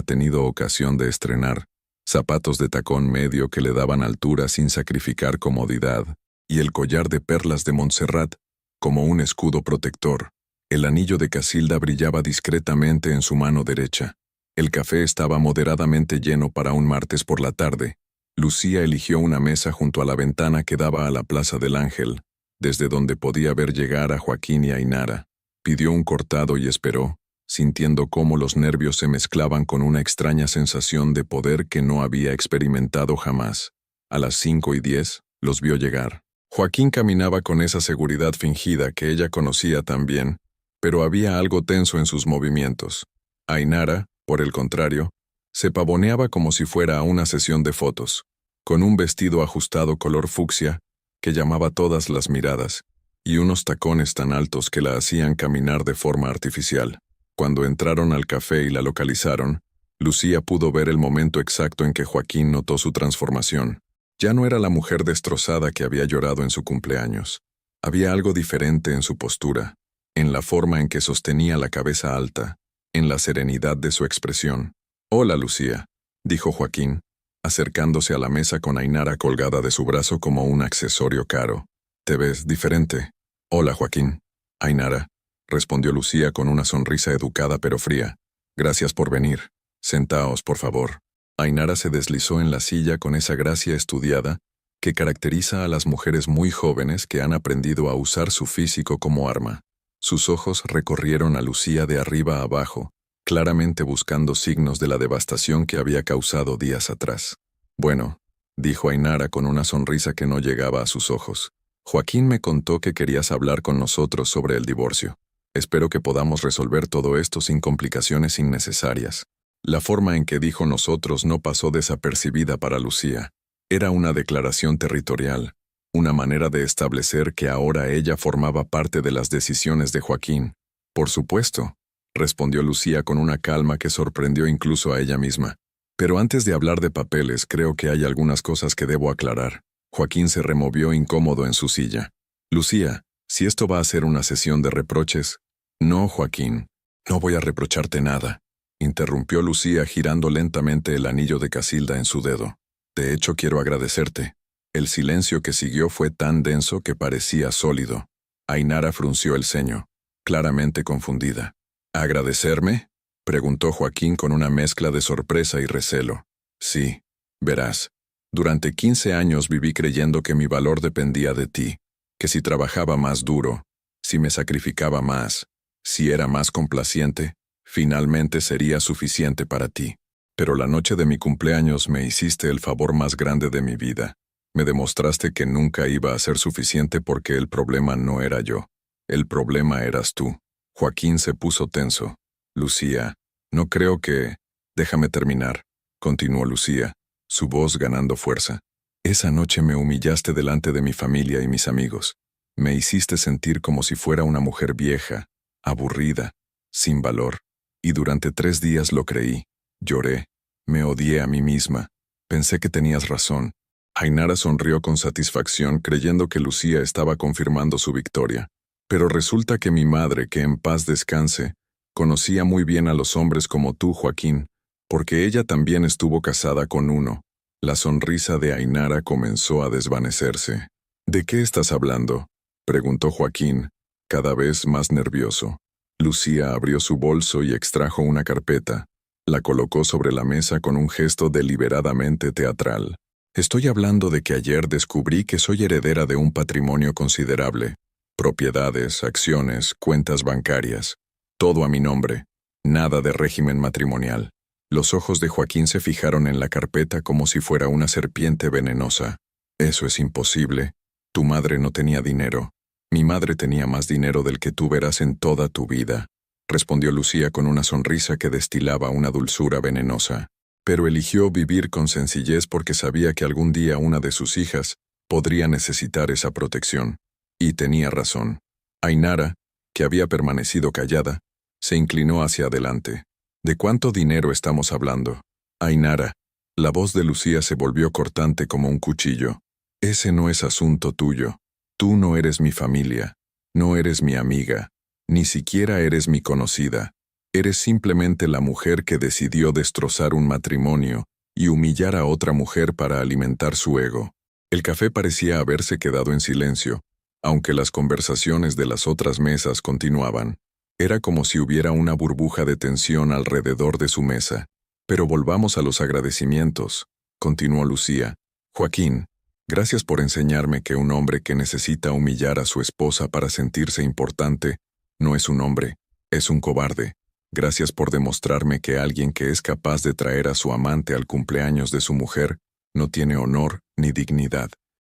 tenido ocasión de estrenar, zapatos de tacón medio que le daban altura sin sacrificar comodidad, y el collar de perlas de Montserrat, como un escudo protector. El anillo de Casilda brillaba discretamente en su mano derecha. El café estaba moderadamente lleno para un martes por la tarde. Lucía eligió una mesa junto a la ventana que daba a la Plaza del Ángel, desde donde podía ver llegar a Joaquín y a Ainara. Pidió un cortado y esperó, sintiendo cómo los nervios se mezclaban con una extraña sensación de poder que no había experimentado jamás. A las 5:10, los vio llegar. Joaquín caminaba con esa seguridad fingida que ella conocía tan bien, pero había algo tenso en sus movimientos. Ainara, por el contrario, se pavoneaba como si fuera a una sesión de fotos, con un vestido ajustado color fucsia que llamaba todas las miradas, y unos tacones tan altos que la hacían caminar de forma artificial. Cuando entraron al café y la localizaron, Lucía pudo ver el momento exacto en que Joaquín notó su transformación. Ya no era la mujer destrozada que había llorado en su cumpleaños. Había algo diferente en su postura, en la forma en que sostenía la cabeza alta, en la serenidad de su expresión. «Hola, Lucía», dijo Joaquín, acercándose a la mesa con Ainara colgada de su brazo como un accesorio caro. «Te ves diferente». «Hola, Joaquín». «Ainara», respondió Lucía con una sonrisa educada pero fría. «Gracias por venir. Sentaos, por favor». Ainara se deslizó en la silla con esa gracia estudiada que caracteriza a las mujeres muy jóvenes que han aprendido a usar su físico como arma. Sus ojos recorrieron a Lucía de arriba a abajo, claramente buscando signos de la devastación que había causado días atrás. «Bueno», dijo Ainara con una sonrisa que no llegaba a sus ojos. «Joaquín me contó que querías hablar con nosotros sobre el divorcio. Espero que podamos resolver todo esto sin complicaciones innecesarias». La forma en que dijo nosotros no pasó desapercibida para Lucía. Era una declaración territorial, una manera de establecer que ahora ella formaba parte de las decisiones de Joaquín. «Por supuesto», respondió Lucía con una calma que sorprendió incluso a ella misma. «Pero antes de hablar de papeles, creo que hay algunas cosas que debo aclarar». Joaquín se removió incómodo en su silla. «Lucía, si esto va a ser una sesión de reproches». «No, Joaquín, no voy a reprocharte nada», interrumpió Lucía girando lentamente el anillo de Casilda en su dedo. «De hecho, quiero agradecerte». El silencio que siguió fue tan denso que parecía sólido. Ainara frunció el ceño, claramente confundida. «¿Agradecerme?», preguntó Joaquín con una mezcla de sorpresa y recelo. «Sí, verás. Durante 15 años viví creyendo que mi valor dependía de ti, que si trabajaba más duro, si me sacrificaba más, si era más complaciente, finalmente sería suficiente para ti. Pero la noche de mi cumpleaños me hiciste el favor más grande de mi vida. Me demostraste que nunca iba a ser suficiente porque el problema no era yo. El problema eras tú». Joaquín se puso tenso. «Lucía, no creo que...». «Déjame terminar», continuó Lucía, su voz ganando fuerza. «Esa noche me humillaste delante de mi familia y mis amigos. Me hiciste sentir como si fuera una mujer vieja, aburrida, sin valor. Y durante 3 días lo creí. Lloré. Me odié a mí misma. Pensé que tenías razón». Ainara sonrió con satisfacción creyendo que Lucía estaba confirmando su victoria. «Pero resulta que mi madre, que en paz descanse, conocía muy bien a los hombres como tú, Joaquín, porque ella también estuvo casada con uno». La sonrisa de Ainara comenzó a desvanecerse. «¿De qué estás hablando?», preguntó Joaquín, cada vez más nervioso. Lucía abrió su bolso y extrajo una carpeta. La colocó sobre la mesa con un gesto deliberadamente teatral. «Estoy hablando de que ayer descubrí que soy heredera de un patrimonio considerable. Propiedades, acciones, cuentas bancarias. Todo a mi nombre. Nada de régimen matrimonial». Los ojos de Joaquín se fijaron en la carpeta como si fuera una serpiente venenosa. «Eso es imposible. Tu madre no tenía dinero. Mi madre tenía más dinero del que tú verás en toda tu vida», respondió Lucía con una sonrisa que destilaba una dulzura venenosa. Pero eligió vivir con sencillez porque sabía que algún día una de sus hijas podría necesitar esa protección. Y tenía razón. Ainara, que había permanecido callada, se inclinó hacia adelante. «¿De cuánto dinero estamos hablando?». «Ainara». La voz de Lucía se volvió cortante como un cuchillo. Ese no es asunto tuyo. Tú no eres mi familia, no eres mi amiga, ni siquiera eres mi conocida. Eres simplemente la mujer que decidió destrozar un matrimonio y humillar a otra mujer para alimentar su ego. El café parecía haberse quedado en silencio, aunque las conversaciones de las otras mesas continuaban. Era como si hubiera una burbuja de tensión alrededor de su mesa. Pero volvamos a los agradecimientos, continuó Lucía. Joaquín, gracias por enseñarme que un hombre que necesita humillar a su esposa para sentirse importante no es un hombre, es un cobarde. Gracias por demostrarme que alguien que es capaz de traer a su amante al cumpleaños de su mujer no tiene honor ni dignidad.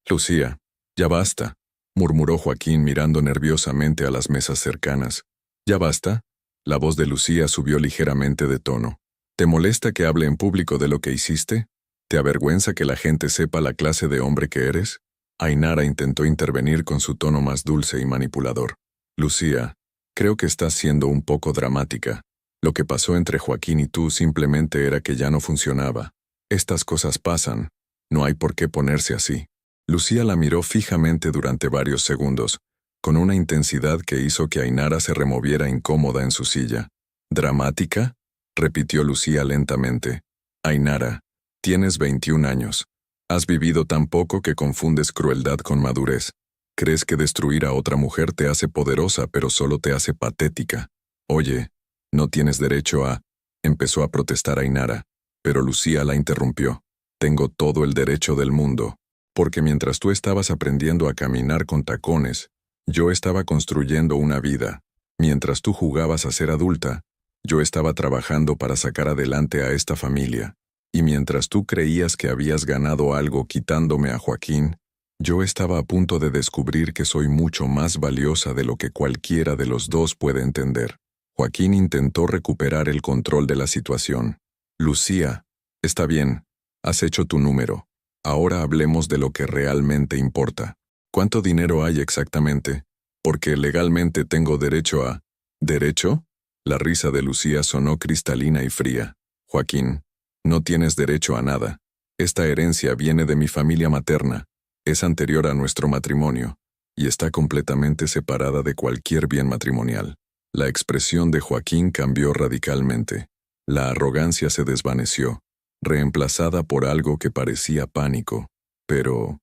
Lucía, ya basta, murmuró Joaquín mirando nerviosamente a las mesas cercanas. ¿Ya basta? La voz de Lucía subió ligeramente de tono. ¿Te molesta que hable en público de lo que hiciste? ¿Te avergüenza que la gente sepa la clase de hombre que eres? Ainara intentó intervenir con su tono más dulce y manipulador. Lucía, creo que estás siendo un poco dramática. Lo que pasó entre Joaquín y tú simplemente era que ya no funcionaba. Estas cosas pasan. No hay por qué ponerse así. Lucía la miró fijamente durante varios segundos, con una intensidad que hizo que Ainara se removiera incómoda en su silla. ¿Dramática?, repitió Lucía lentamente. Ainara, tienes 21 años. Has vivido tan poco que confundes crueldad con madurez. Crees que destruir a otra mujer te hace poderosa, pero solo te hace patética. Oye, no tienes derecho a... Empezó a protestar Ainara, pero Lucía la interrumpió. Tengo todo el derecho del mundo, porque mientras tú estabas aprendiendo a caminar con tacones, yo estaba construyendo una vida. Mientras tú jugabas a ser adulta, yo estaba trabajando para sacar adelante a esta familia. Y mientras tú creías que habías ganado algo quitándome a Joaquín, yo estaba a punto de descubrir que soy mucho más valiosa de lo que cualquiera de los dos puede entender. Joaquín intentó recuperar el control de la situación. Lucía, está bien, has hecho tu número. Ahora hablemos de lo que realmente importa. ¿Cuánto dinero hay exactamente? Porque legalmente tengo derecho a... ¿Derecho? La risa de Lucía sonó cristalina y fría. Joaquín, no tienes derecho a nada. Esta herencia viene de mi familia materna. Es anterior a nuestro matrimonio, y está completamente separada de cualquier bien matrimonial. La expresión de Joaquín cambió radicalmente. La arrogancia se desvaneció, reemplazada por algo que parecía pánico. Pero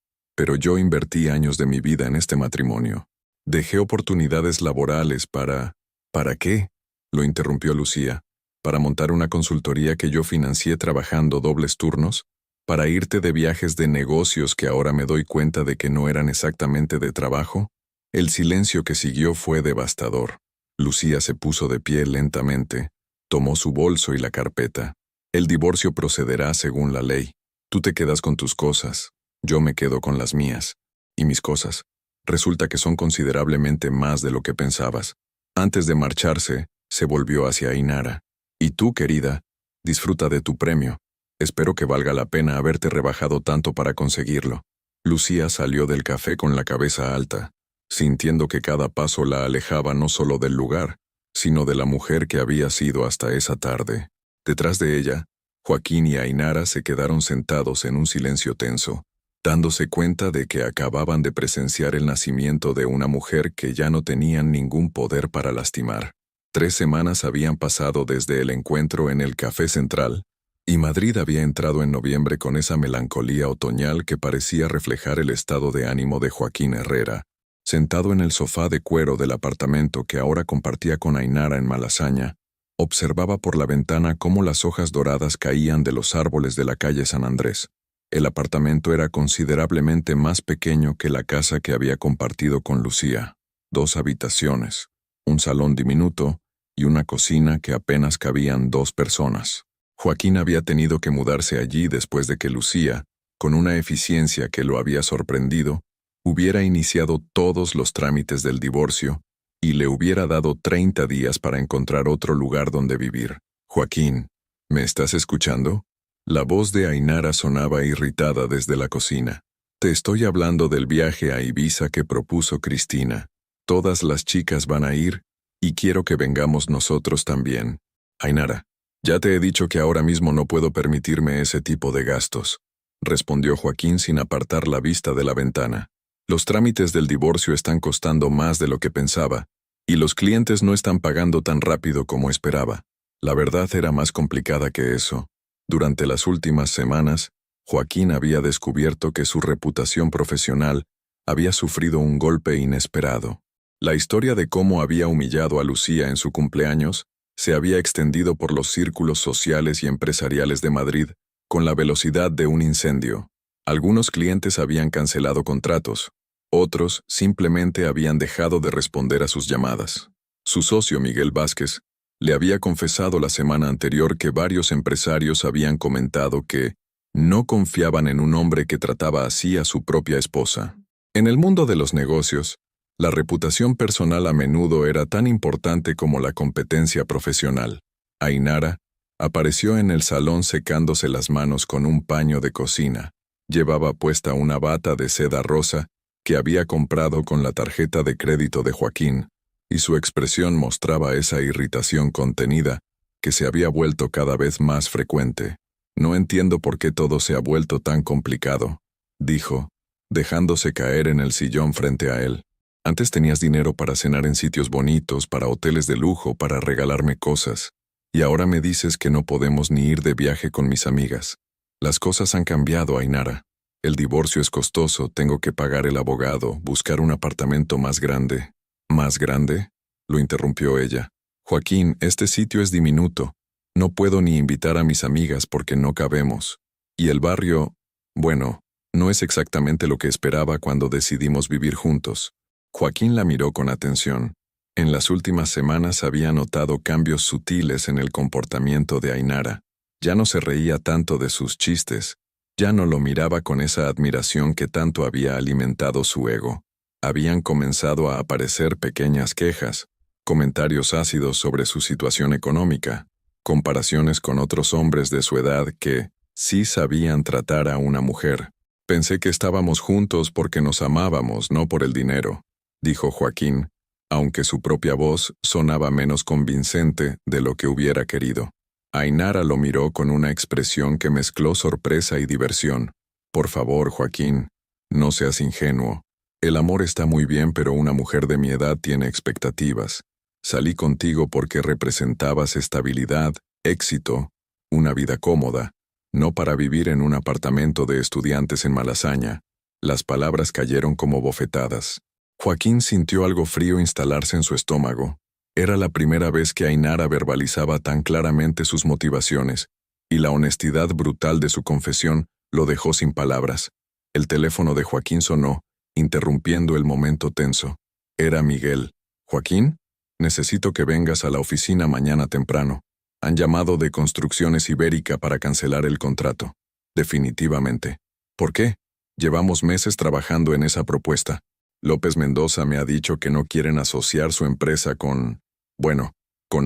yo invertí años de mi vida en este matrimonio. Dejé oportunidades laborales para... ¿Para qué?, lo interrumpió Lucía. ¿Para montar una consultoría que yo financié trabajando dobles turnos? ¿Para irte de viajes de negocios que ahora me doy cuenta de que no eran exactamente de trabajo? El silencio que siguió fue devastador. Lucía se puso de pie lentamente, tomó su bolso y la carpeta. El divorcio procederá según la ley. Tú te quedas con tus cosas, yo me quedo con las mías. Y mis cosas, resulta que son considerablemente más de lo que pensabas. Antes de marcharse, se volvió hacia Ainara. Y tú, querida, disfruta de tu premio. Espero que valga la pena haberte rebajado tanto para conseguirlo. Lucía salió del café con la cabeza alta, sintiendo que cada paso la alejaba no solo del lugar, sino de la mujer que había sido hasta esa tarde. Detrás de ella, Joaquín y Ainara se quedaron sentados en un silencio tenso, dándose cuenta de que acababan de presenciar el nacimiento de una mujer que ya no tenían ningún poder para lastimar. 3 semanas habían pasado desde el encuentro en el Café Central, y Madrid había entrado en noviembre con esa melancolía otoñal que parecía reflejar el estado de ánimo de Joaquín Herrera. Sentado en el sofá de cuero del apartamento que ahora compartía con Ainara en Malasaña, observaba por la ventana cómo las hojas doradas caían de los árboles de la calle San Andrés. El apartamento era considerablemente más pequeño que la casa que había compartido con Lucía. 2 habitaciones, un salón diminuto y una cocina que apenas cabían 2 personas. Joaquín había tenido que mudarse allí después de que Lucía, con una eficiencia que lo había sorprendido, hubiera iniciado todos los trámites del divorcio y le hubiera dado 30 días para encontrar otro lugar donde vivir. Joaquín, ¿me estás escuchando? La voz de Ainara sonaba irritada desde la cocina. Te estoy hablando del viaje a Ibiza que propuso Cristina. Todas las chicas van a ir, y quiero que vengamos nosotros también. Ainara, ya te he dicho que ahora mismo no puedo permitirme ese tipo de gastos. respondió Joaquín sin apartar la vista de la ventana. Los trámites del divorcio están costando más de lo que pensaba, y los clientes no están pagando tan rápido como esperaba. La verdad era más complicada que eso. Durante las últimas semanas, Joaquín había descubierto que su reputación profesional había sufrido un golpe inesperado. La historia de cómo había humillado a Lucía en su cumpleaños se había extendido por los círculos sociales y empresariales de Madrid con la velocidad de un incendio. Algunos clientes habían cancelado contratos, otros simplemente habían dejado de responder a sus llamadas. Su socio Miguel Vázquez le había confesado la semana anterior que varios empresarios habían comentado que no confiaban en un hombre que trataba así a su propia esposa. En el mundo de los negocios, la reputación personal a menudo era tan importante como la competencia profesional. Ainara apareció en el salón secándose las manos con un paño de cocina. Llevaba puesta una bata de seda rosa que había comprado con la tarjeta de crédito de Joaquín, y su expresión mostraba esa irritación contenida que se había vuelto cada vez más frecuente. «No entiendo por qué todo se ha vuelto tan complicado», dijo, dejándose caer en el sillón frente a él. «Antes tenías dinero para cenar en sitios bonitos, para hoteles de lujo, para regalarme cosas. Y ahora me dices que no podemos ni ir de viaje con mis amigas. Las cosas han cambiado, Ainara. El divorcio es costoso, tengo que pagar el abogado, buscar un apartamento más grande». «¿Más grande?», lo interrumpió ella. «Joaquín, este sitio es diminuto. No puedo ni invitar a mis amigas porque no cabemos. Y el barrio, bueno, no es exactamente lo que esperaba cuando decidimos vivir juntos». Joaquín la miró con atención. En las últimas semanas había notado cambios sutiles en el comportamiento de Ainara. Ya no se reía tanto de sus chistes, ya no lo miraba con esa admiración que tanto había alimentado su ego. Habían comenzado a aparecer pequeñas quejas, comentarios ácidos sobre su situación económica, comparaciones con otros hombres de su edad que sí sabían tratar a una mujer. «Pensé que estábamos juntos porque nos amábamos, no por el dinero», dijo Joaquín, aunque su propia voz sonaba menos convincente de lo que hubiera querido. Ainara lo miró con una expresión que mezcló sorpresa y diversión. «Por favor, Joaquín, no seas ingenuo. El amor está muy bien, pero una mujer de mi edad tiene expectativas. Salí contigo porque representabas estabilidad, éxito, una vida cómoda, no para vivir en un apartamento de estudiantes en Malasaña». Las palabras cayeron como bofetadas. Joaquín sintió algo frío instalarse en su estómago. Era la primera vez que Ainara verbalizaba tan claramente sus motivaciones, y la honestidad brutal de su confesión lo dejó sin palabras. El teléfono de Joaquín sonó, interrumpiendo el momento tenso. Era Miguel. «Joaquín, necesito que vengas a la oficina mañana temprano. Han llamado de Construcciones Ibérica para cancelar el contrato». «Definitivamente». «¿Por qué? Llevamos meses trabajando en esa propuesta. López Mendoza me ha dicho que no quieren asociar su empresa con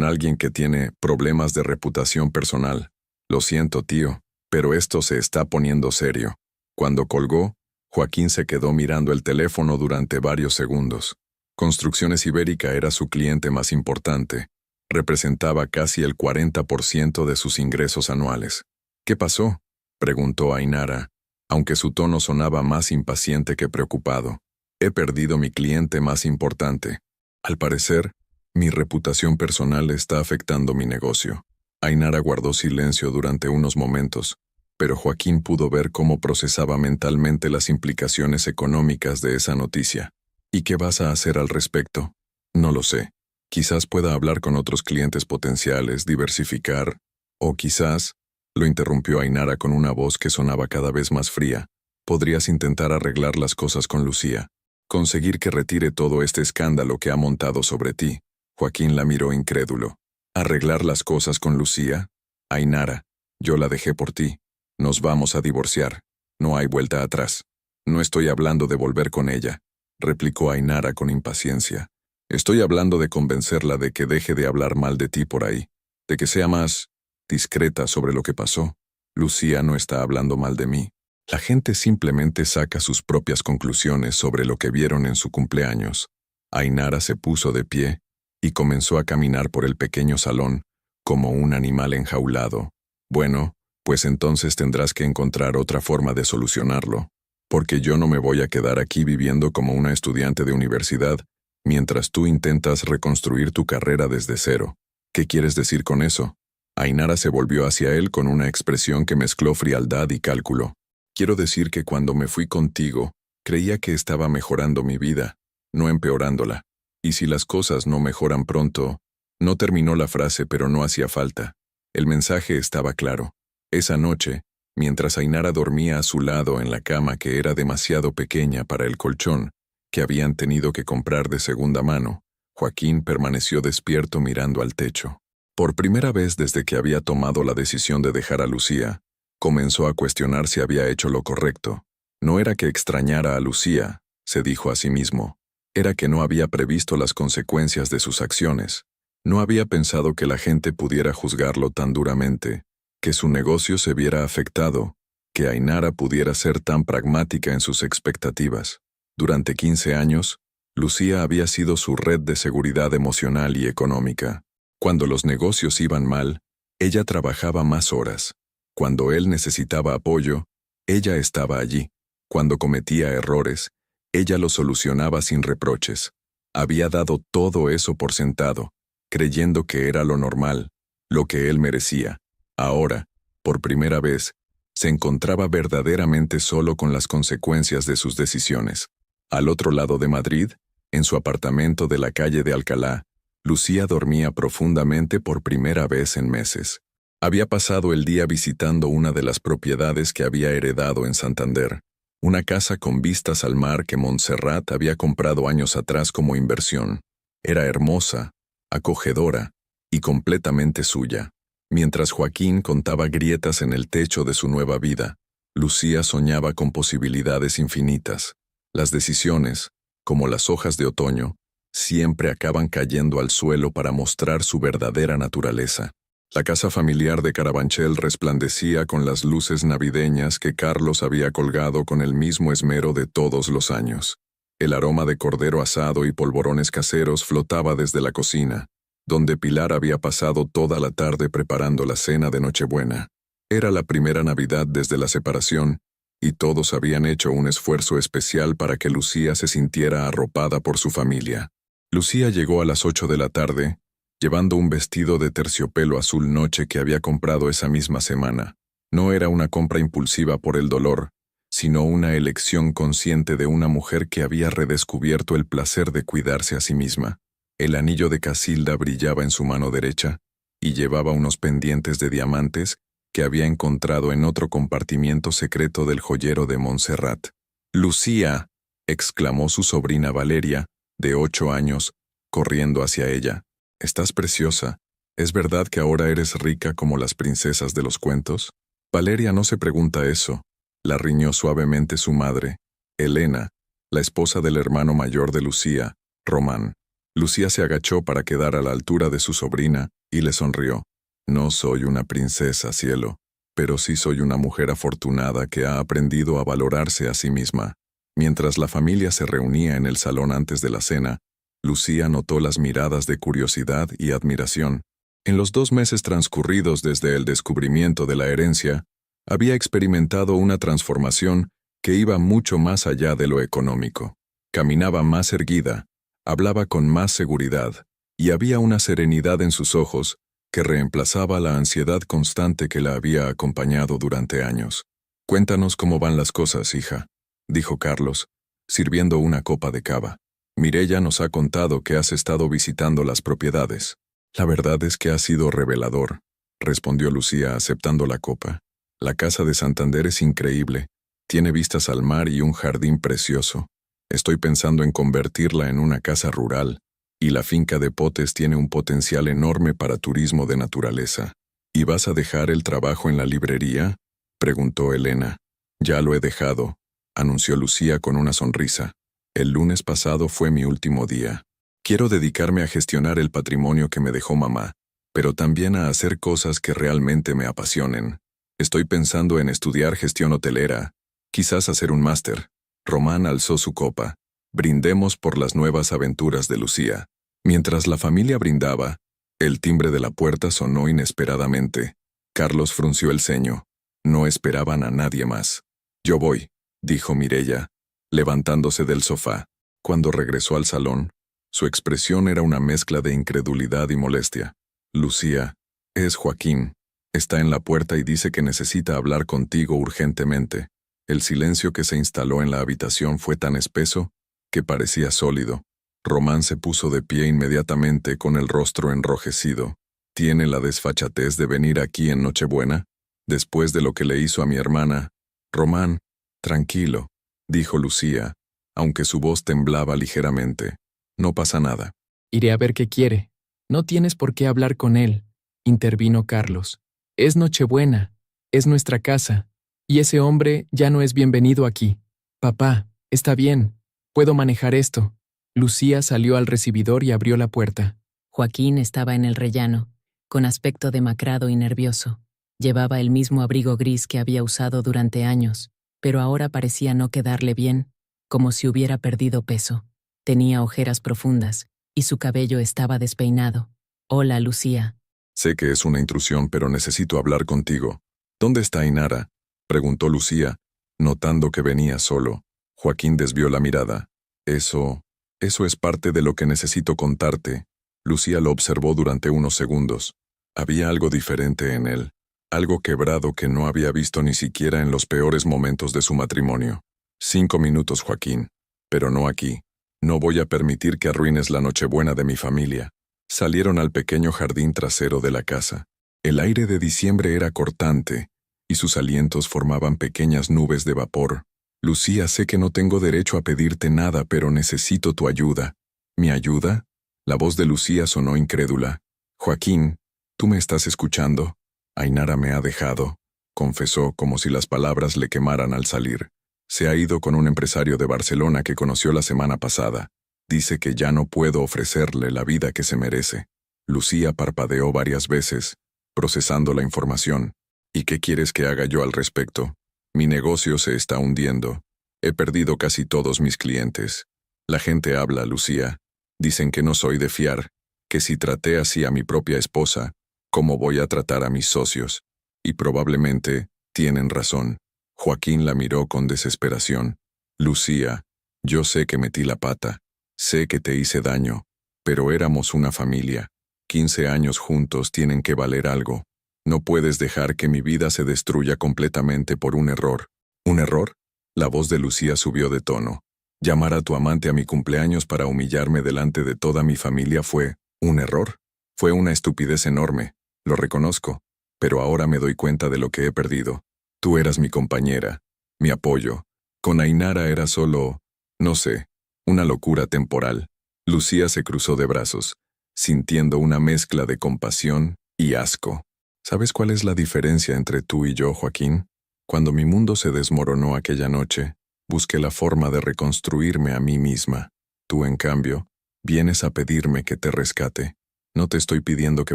alguien que tiene problemas de reputación personal. Lo siento, tío, pero esto se está poniendo serio». Cuando colgó, Joaquín se quedó mirando el teléfono durante varios segundos. Construcciones Ibérica era su cliente más importante. Representaba casi el 40% de sus ingresos anuales. «¿Qué pasó?», preguntó Ainara, aunque su tono sonaba más impaciente que preocupado. «He perdido mi cliente más importante. Al parecer, mi reputación personal está afectando mi negocio». Ainara guardó silencio durante unos momentos, pero Joaquín pudo ver cómo procesaba mentalmente las implicaciones económicas de esa noticia. «¿Y qué vas a hacer al respecto?». «No lo sé. Quizás pueda hablar con otros clientes potenciales, diversificar, o quizás», lo interrumpió Ainara con una voz que sonaba cada vez más fría, «podrías intentar arreglar las cosas con Lucía. Conseguir que retire todo este escándalo que ha montado sobre ti». Joaquín la miró incrédulo. «¿Arreglar las cosas con Lucía? Ainara, yo la dejé por ti. Nos vamos a divorciar. No hay vuelta atrás». «No estoy hablando de volver con ella», replicó Ainara con impaciencia. «Estoy hablando de convencerla de que deje de hablar mal de ti por ahí, de que sea más discreta sobre lo que pasó. Lucía no está hablando mal de mí. La gente simplemente saca sus propias conclusiones sobre lo que vieron en su cumpleaños». Ainara se puso de pie y comenzó a caminar por el pequeño salón como un animal enjaulado. «Bueno, Pues entonces tendrás que encontrar otra forma de solucionarlo, porque yo no me voy a quedar aquí viviendo como una estudiante de universidad mientras tú intentas reconstruir tu carrera desde cero. ¿Qué quieres decir con eso? Ainara se volvió hacia él con una expresión que mezcló frialdad y cálculo. Quiero decir que cuando me fui contigo, creía que estaba mejorando mi vida, no empeorándola. Y si las cosas no mejoran pronto... No terminó la frase, pero no hacía falta. El mensaje estaba claro. Esa noche, mientras Ainara dormía a su lado en la cama que era demasiado pequeña para el colchón, que habían tenido que comprar de segunda mano, Joaquín permaneció despierto mirando al techo. Por primera vez desde que había tomado la decisión de dejar a Lucía, comenzó a cuestionar si había hecho lo correcto. No era que extrañara a Lucía, se dijo a sí mismo. Era que no había previsto las consecuencias de sus acciones. No había pensado que la gente pudiera juzgarlo tan duramente, que su negocio se viera afectado, que Ainara pudiera ser tan pragmática en sus expectativas. Durante 15 años, Lucía había sido su red de seguridad emocional y económica. Cuando los negocios iban mal, ella trabajaba más horas. Cuando él necesitaba apoyo, ella estaba allí. Cuando cometía errores, ella los solucionaba sin reproches. Había dado todo eso por sentado, creyendo que era lo normal, lo que él merecía. Ahora, por primera vez, se encontraba verdaderamente solo con las consecuencias de sus decisiones. Al otro lado de Madrid, en su apartamento de la calle de Alcalá, Lucía dormía profundamente por primera vez en meses. Había pasado el día visitando una de las propiedades que había heredado en Santander, una casa con vistas al mar que Montserrat había comprado años atrás como inversión. Era hermosa, acogedora y completamente suya. Mientras Joaquín contaba grietas en el techo de su nueva vida, Lucía soñaba con posibilidades infinitas. Las decisiones, como las hojas de otoño, siempre acaban cayendo al suelo para mostrar su verdadera naturaleza. La casa familiar de Carabanchel resplandecía con las luces navideñas que Carlos había colgado con el mismo esmero de todos los años. El aroma de cordero asado y polvorones caseros flotaba desde la cocina, donde Pilar había pasado toda la tarde preparando la cena de Nochebuena. Era la primera Navidad desde la separación, y todos habían hecho un esfuerzo especial para que Lucía se sintiera arropada por su familia. Lucía llegó a las 8 de la tarde, llevando un vestido de terciopelo azul noche que había comprado esa misma semana. No era una compra impulsiva por el dolor, sino una elección consciente de una mujer que había redescubierto el placer de cuidarse a sí misma. El anillo de Casilda brillaba en su mano derecha, y llevaba unos pendientes de diamantes que había encontrado en otro compartimiento secreto del joyero de Montserrat. «¡Lucía!», exclamó su sobrina Valeria, de 8 años, corriendo hacia ella. «Estás preciosa. ¿Es verdad que ahora eres rica como las princesas de los cuentos?» Valeria no se pregunta eso, la riñó suavemente su madre, Elena, la esposa del hermano mayor de Lucía, Román. Lucía se agachó para quedar a la altura de su sobrina y le sonrió. «No soy una princesa, cielo, pero sí soy una mujer afortunada que ha aprendido a valorarse a sí misma». Mientras la familia se reunía en el salón antes de la cena, Lucía notó las miradas de curiosidad y admiración. En los 2 meses transcurridos desde el descubrimiento de la herencia, había experimentado una transformación que iba mucho más allá de lo económico. Caminaba más erguida, hablaba con más seguridad, y había una serenidad en sus ojos que reemplazaba la ansiedad constante que la había acompañado durante años. «Cuéntanos cómo van las cosas, hija», dijo Carlos, sirviendo una copa de cava. «Mireya nos ha contado que has estado visitando las propiedades». «La verdad es que ha sido revelador», respondió Lucía aceptando la copa. «La casa de Santander es increíble. Tiene vistas al mar y un jardín precioso. Estoy pensando en convertirla en una casa rural, y la finca de Potes tiene un potencial enorme para turismo de naturaleza». «¿Y vas a dejar el trabajo en la librería?», preguntó Elena. «Ya lo he dejado», anunció Lucía con una sonrisa. «El lunes pasado fue mi último día. Quiero dedicarme a gestionar el patrimonio que me dejó mamá, pero también a hacer cosas que realmente me apasionen. Estoy pensando en estudiar gestión hotelera, quizás hacer un máster». Román alzó su copa. «Brindemos por las nuevas aventuras de Lucía». Mientras la familia brindaba, el timbre de la puerta sonó inesperadamente. Carlos frunció el ceño. No esperaban a nadie más. Yo voy, dijo Mireia, levantándose del sofá. Cuando regresó al salón, su expresión era una mezcla de incredulidad y molestia. Lucía, es Joaquín. Está en la puerta y dice que necesita hablar contigo urgentemente. El silencio que se instaló en la habitación fue tan espeso que parecía sólido. Román se puso de pie inmediatamente con el rostro enrojecido. ¿Tiene la desfachatez de venir aquí en Nochebuena? Después de lo que le hizo a mi hermana. Román, tranquilo, dijo Lucía, aunque su voz temblaba ligeramente. No pasa nada. Iré a ver qué quiere. No tienes por qué hablar con él, intervino Carlos. Es Nochebuena, es nuestra casa, y ese hombre ya no es bienvenido aquí. Papá, está bien, puedo manejar esto. Lucía salió al recibidor y abrió la puerta. Joaquín estaba en el rellano, con aspecto demacrado y nervioso. Llevaba el mismo abrigo gris que había usado durante años, pero ahora parecía no quedarle bien, como si hubiera perdido peso. Tenía ojeras profundas, y su cabello estaba despeinado. Hola, Lucía. Sé que es una intrusión, pero necesito hablar contigo. ¿Dónde está Ainara?, preguntó Lucía, notando que venía solo. Joaquín desvió la mirada. Eso es parte de lo que necesito contarte. Lucía lo observó durante unos segundos. Había algo diferente en él, algo quebrado que no había visto ni siquiera en los peores momentos de su matrimonio. 5 minutos, Joaquín, pero no aquí. No voy a permitir que arruines la Nochebuena de mi familia. Salieron al pequeño jardín trasero de la casa. El aire de diciembre era cortante, y sus alientos formaban pequeñas nubes de vapor. Lucía, sé que no tengo derecho a pedirte nada, pero necesito tu ayuda. ¿Mi ayuda? La voz de Lucía sonó incrédula. Joaquín, ¿tú me estás escuchando? Ainara me ha dejado, confesó como si las palabras le quemaran al salir. Se ha ido con un empresario de Barcelona que conoció la semana pasada. Dice que ya no puedo ofrecerle la vida que se merece. Lucía parpadeó varias veces, procesando la información. ¿Y qué quieres que haga yo al respecto? Mi negocio se está hundiendo. He perdido casi todos mis clientes. La gente habla, Lucía. Dicen que no soy de fiar, que si traté así a mi propia esposa, ¿cómo voy a tratar a mis socios? Y probablemente tienen razón. Joaquín la miró con desesperación. Lucía, yo sé que metí la pata. Sé que te hice daño, pero éramos una familia. 15 años juntos tienen que valer algo. No puedes dejar que mi vida se destruya completamente por un error. ¿Un error? La voz de Lucía subió de tono. Llamar a tu amante a mi cumpleaños para humillarme delante de toda mi familia fue un error. Fue una estupidez enorme, lo reconozco, pero ahora me doy cuenta de lo que he perdido. Tú eras mi compañera, mi apoyo. Con Ainara era solo, no sé, una locura temporal. Lucía se cruzó de brazos, sintiendo una mezcla de compasión y asco. ¿Sabes cuál es la diferencia entre tú y yo, Joaquín? Cuando mi mundo se desmoronó aquella noche, busqué la forma de reconstruirme a mí misma. Tú, en cambio, vienes a pedirme que te rescate. No te estoy pidiendo que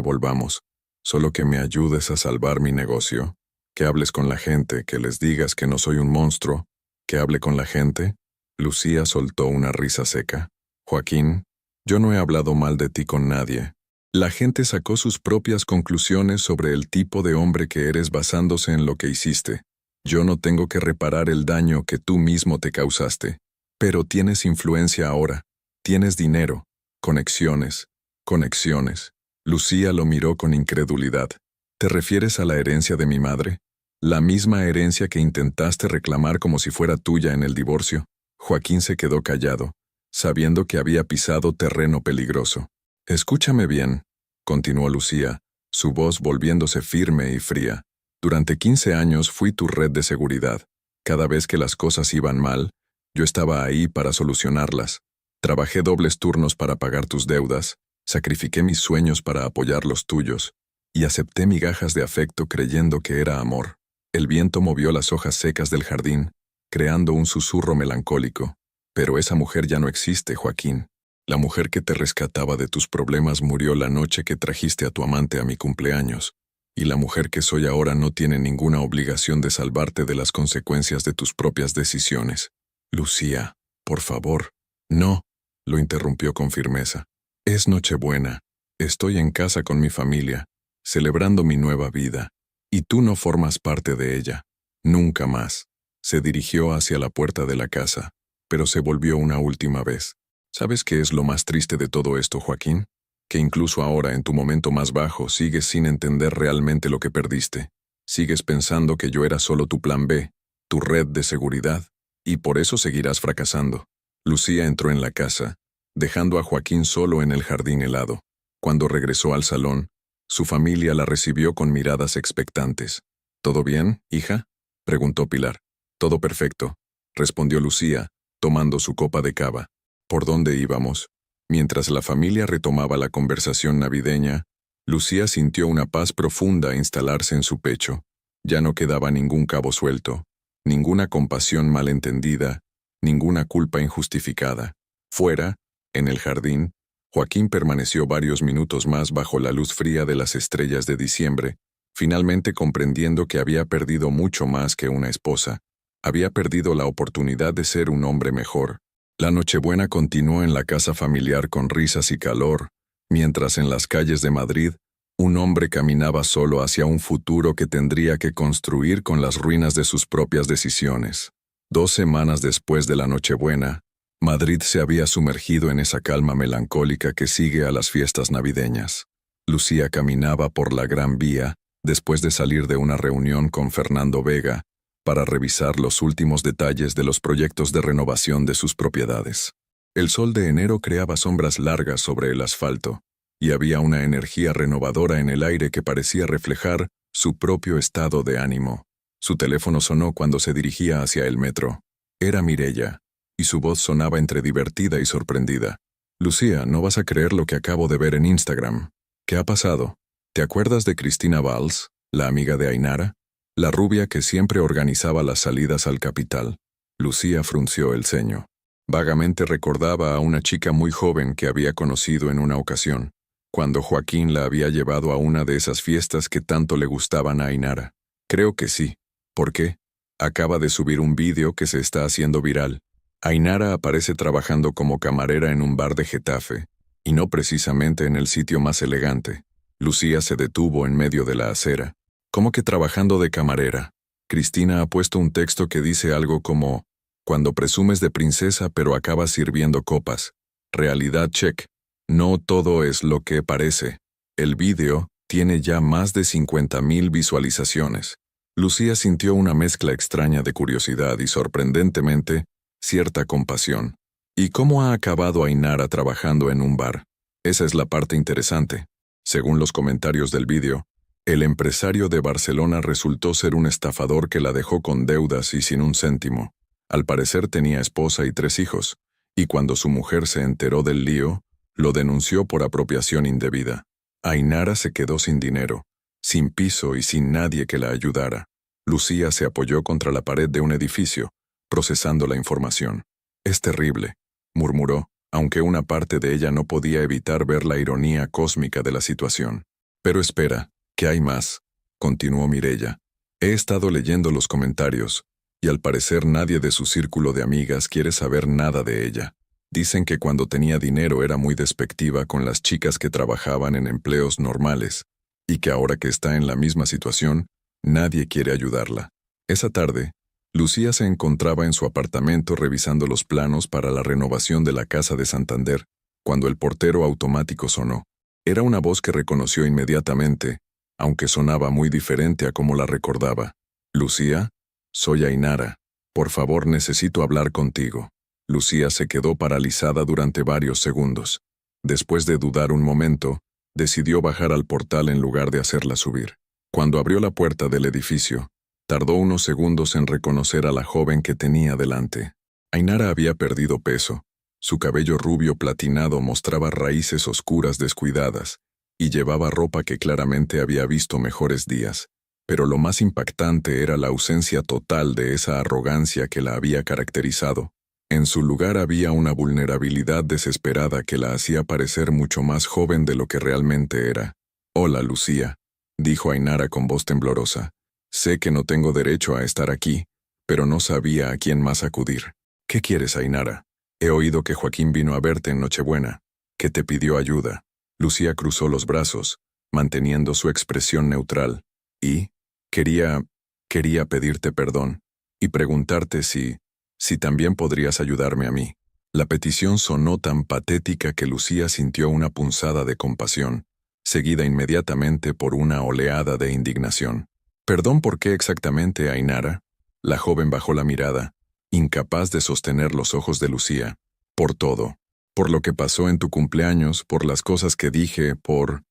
volvamos, solo que me ayudes a salvar mi negocio. Que hables con la gente, que les digas que no soy un monstruo. Que hable con la gente. Lucía soltó una risa seca. Joaquín, yo no he hablado mal de ti con nadie. La gente sacó sus propias conclusiones sobre el tipo de hombre que eres basándose en lo que hiciste. Yo no tengo que reparar el daño que tú mismo te causaste. Pero tienes influencia ahora. Tienes dinero. Conexiones. Lucía lo miró con incredulidad. ¿Te refieres a la herencia de mi madre? La misma herencia que intentaste reclamar como si fuera tuya en el divorcio. Joaquín se quedó callado, sabiendo que había pisado terreno peligroso. Escúchame bien, continuó Lucía, su voz volviéndose firme y fría. Durante 15 años fui tu red de seguridad. Cada vez que las cosas iban mal, yo estaba ahí para solucionarlas. Trabajé dobles turnos para pagar tus deudas, sacrifiqué mis sueños para apoyar los tuyos, y acepté migajas de afecto creyendo que era amor. El viento movió las hojas secas del jardín, creando un susurro melancólico. Pero esa mujer ya no existe, Joaquín. La mujer que te rescataba de tus problemas murió la noche que trajiste a tu amante a mi cumpleaños, y la mujer que soy ahora no tiene ninguna obligación de salvarte de las consecuencias de tus propias decisiones. Lucía, por favor. No, lo interrumpió con firmeza. Es Nochebuena. Estoy en casa con mi familia, celebrando mi nueva vida. Y tú no formas parte de ella. Nunca más. Se dirigió hacia la puerta de la casa, pero se volvió una última vez. ¿Sabes qué es lo más triste de todo esto, Joaquín? Que incluso ahora, en tu momento más bajo, sigues sin entender realmente lo que perdiste. Sigues pensando que yo era solo tu plan B, tu red de seguridad, y por eso seguirás fracasando. Lucía entró en la casa, dejando a Joaquín solo en el jardín helado. Cuando regresó al salón, su familia la recibió con miradas expectantes. ¿Todo bien, hija?, preguntó Pilar. Todo perfecto, respondió Lucía, tomando su copa de cava. ¿Por dónde íbamos? Mientras la familia retomaba la conversación navideña, Lucía sintió una paz profunda instalarse en su pecho. Ya no quedaba ningún cabo suelto, ninguna compasión malentendida, ninguna culpa injustificada. Fuera, en el jardín, Joaquín permaneció varios minutos más bajo la luz fría de las estrellas de diciembre, finalmente comprendiendo que había perdido mucho más que una esposa. Había perdido la oportunidad de ser un hombre mejor. La Nochebuena continuó en la casa familiar con risas y calor, mientras en las calles de Madrid, un hombre caminaba solo hacia un futuro que tendría que construir con las ruinas de sus propias decisiones. 2 semanas después de la Nochebuena, Madrid se había sumergido en esa calma melancólica que sigue a las fiestas navideñas. Lucía caminaba por la Gran Vía, después de salir de una reunión con Fernando Vega, para revisar los últimos detalles de los proyectos de renovación de sus propiedades. El sol de enero creaba sombras largas sobre el asfalto, y había una energía renovadora en el aire que parecía reflejar su propio estado de ánimo. Su teléfono sonó cuando se dirigía hacia el metro. Era Mireia, y su voz sonaba entre divertida y sorprendida. «Lucía, no vas a creer lo que acabo de ver en Instagram. ¿Qué ha pasado? ¿Te acuerdas de Cristina Valls, la amiga de Ainara? La rubia que siempre organizaba las salidas al Capital». Lucía frunció el ceño. Vagamente recordaba a una chica muy joven que había conocido en una ocasión, cuando Joaquín la había llevado a una de esas fiestas que tanto le gustaban a Ainara. Creo que sí. ¿Por qué? Acaba de subir un vídeo que se está haciendo viral. Ainara aparece trabajando como camarera en un bar de Getafe, y no precisamente en el sitio más elegante. Lucía se detuvo en medio de la acera. ¿Cómo que trabajando de camarera? Cristina ha puesto un texto que dice algo como, cuando presumes de princesa pero acabas sirviendo copas. Realidad check. No todo es lo que parece. El vídeo tiene ya más de 50,000 visualizaciones. Lucía sintió una mezcla extraña de curiosidad y, sorprendentemente, cierta compasión. ¿Y cómo ha acabado Ainara trabajando en un bar? Esa es la parte interesante. Según los comentarios del vídeo, el empresario de Barcelona resultó ser un estafador que la dejó con deudas y sin un céntimo. Al parecer tenía esposa y 3 hijos, y cuando su mujer se enteró del lío, lo denunció por apropiación indebida. Ainara se quedó sin dinero, sin piso y sin nadie que la ayudara. Lucía se apoyó contra la pared de un edificio, procesando la información. «Es terrible», murmuró, aunque una parte de ella no podía evitar ver la ironía cósmica de la situación. «Pero espera, ¿qué hay más?», continuó Mireia. «He estado leyendo los comentarios, y al parecer nadie de su círculo de amigas quiere saber nada de ella. Dicen que cuando tenía dinero era muy despectiva con las chicas que trabajaban en empleos normales, y que ahora que está en la misma situación, nadie quiere ayudarla». Esa tarde, Lucía se encontraba en su apartamento revisando los planos para la renovación de la Casa de Santander, cuando el portero automático sonó. Era una voz que reconoció inmediatamente, aunque sonaba muy diferente a como la recordaba. «Lucía, soy Ainara. Por favor, necesito hablar contigo». Lucía se quedó paralizada durante varios segundos. Después de dudar un momento, decidió bajar al portal en lugar de hacerla subir. Cuando abrió la puerta del edificio, tardó unos segundos en reconocer a la joven que tenía delante. Ainara había perdido peso. Su cabello rubio platinado mostraba raíces oscuras descuidadas, y llevaba ropa que claramente había visto mejores días. Pero lo más impactante era la ausencia total de esa arrogancia que la había caracterizado. En su lugar había una vulnerabilidad desesperada que la hacía parecer mucho más joven de lo que realmente era. «Hola, Lucía», dijo Ainara con voz temblorosa. «Sé que no tengo derecho a estar aquí, pero no sabía a quién más acudir». «¿Qué quieres, Ainara? He oído que Joaquín vino a verte en Nochebuena, que te pidió ayuda». Lucía cruzó los brazos, manteniendo su expresión neutral. «¿Y? Quería pedirte perdón y preguntarte si también podrías ayudarme a mí. La petición sonó tan patética que Lucía sintió una punzada de compasión, seguida inmediatamente por una oleada de indignación. ¿Perdón por qué exactamente, Ainara? La joven bajó la mirada, incapaz de sostener los ojos de Lucía. Por todo. Por lo que pasó en tu cumpleaños, por las cosas que dije, por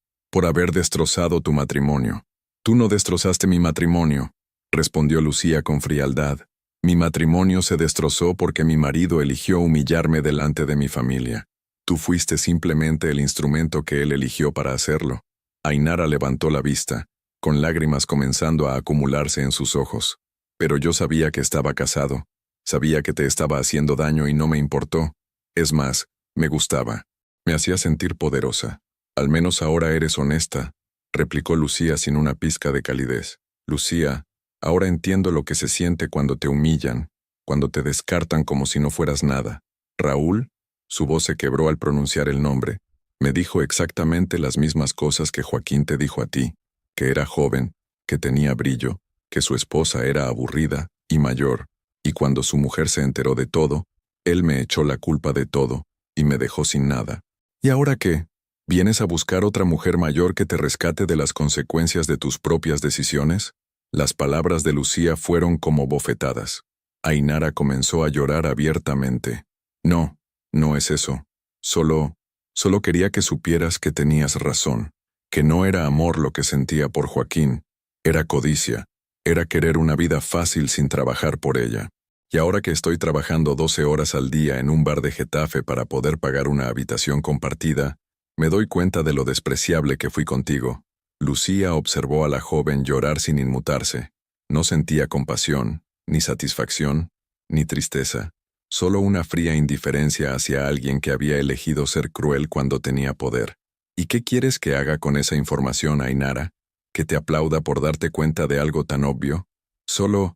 haber destrozado tu matrimonio. Tú no destrozaste mi matrimonio, respondió Lucía con frialdad. Mi matrimonio se destrozó porque mi marido eligió humillarme delante de mi familia. Tú fuiste simplemente el instrumento que él eligió para hacerlo. Ainara levantó la vista, con lágrimas comenzando a acumularse en sus ojos. Pero yo sabía que estaba casado. Sabía que te estaba haciendo daño y no me importó. Es más, me gustaba. Me hacía sentir poderosa. Al menos ahora eres honesta, replicó Lucía sin una pizca de calidez. Lucía, ahora entiendo lo que se siente cuando te humillan, cuando te descartan como si no fueras nada. Raúl, su voz se quebró al pronunciar el nombre, me dijo exactamente las mismas cosas que Joaquín te dijo a ti, que era joven, que tenía brillo, que su esposa era aburrida y mayor, y cuando su mujer se enteró de todo, él me echó la culpa de todo y me dejó sin nada. ¿Y ahora qué? ¿Vienes a buscar otra mujer mayor que te rescate de las consecuencias de tus propias decisiones? Las palabras de Lucía fueron como bofetadas. Ainara comenzó a llorar abiertamente. No, no es eso. Solo quería que supieras que tenías razón, que no era amor lo que sentía por Joaquín, era codicia, era querer una vida fácil sin trabajar por ella. Y ahora que estoy trabajando 12 horas al día en un bar de Getafe para poder pagar una habitación compartida, me doy cuenta de lo despreciable que fui contigo. Lucía observó a la joven llorar sin inmutarse. No sentía compasión, ni satisfacción, ni tristeza, solo una fría indiferencia hacia alguien que había elegido ser cruel cuando tenía poder. ¿Y qué quieres que haga con esa información, Ainara? ¿Que te aplauda por darte cuenta de algo tan obvio? Solo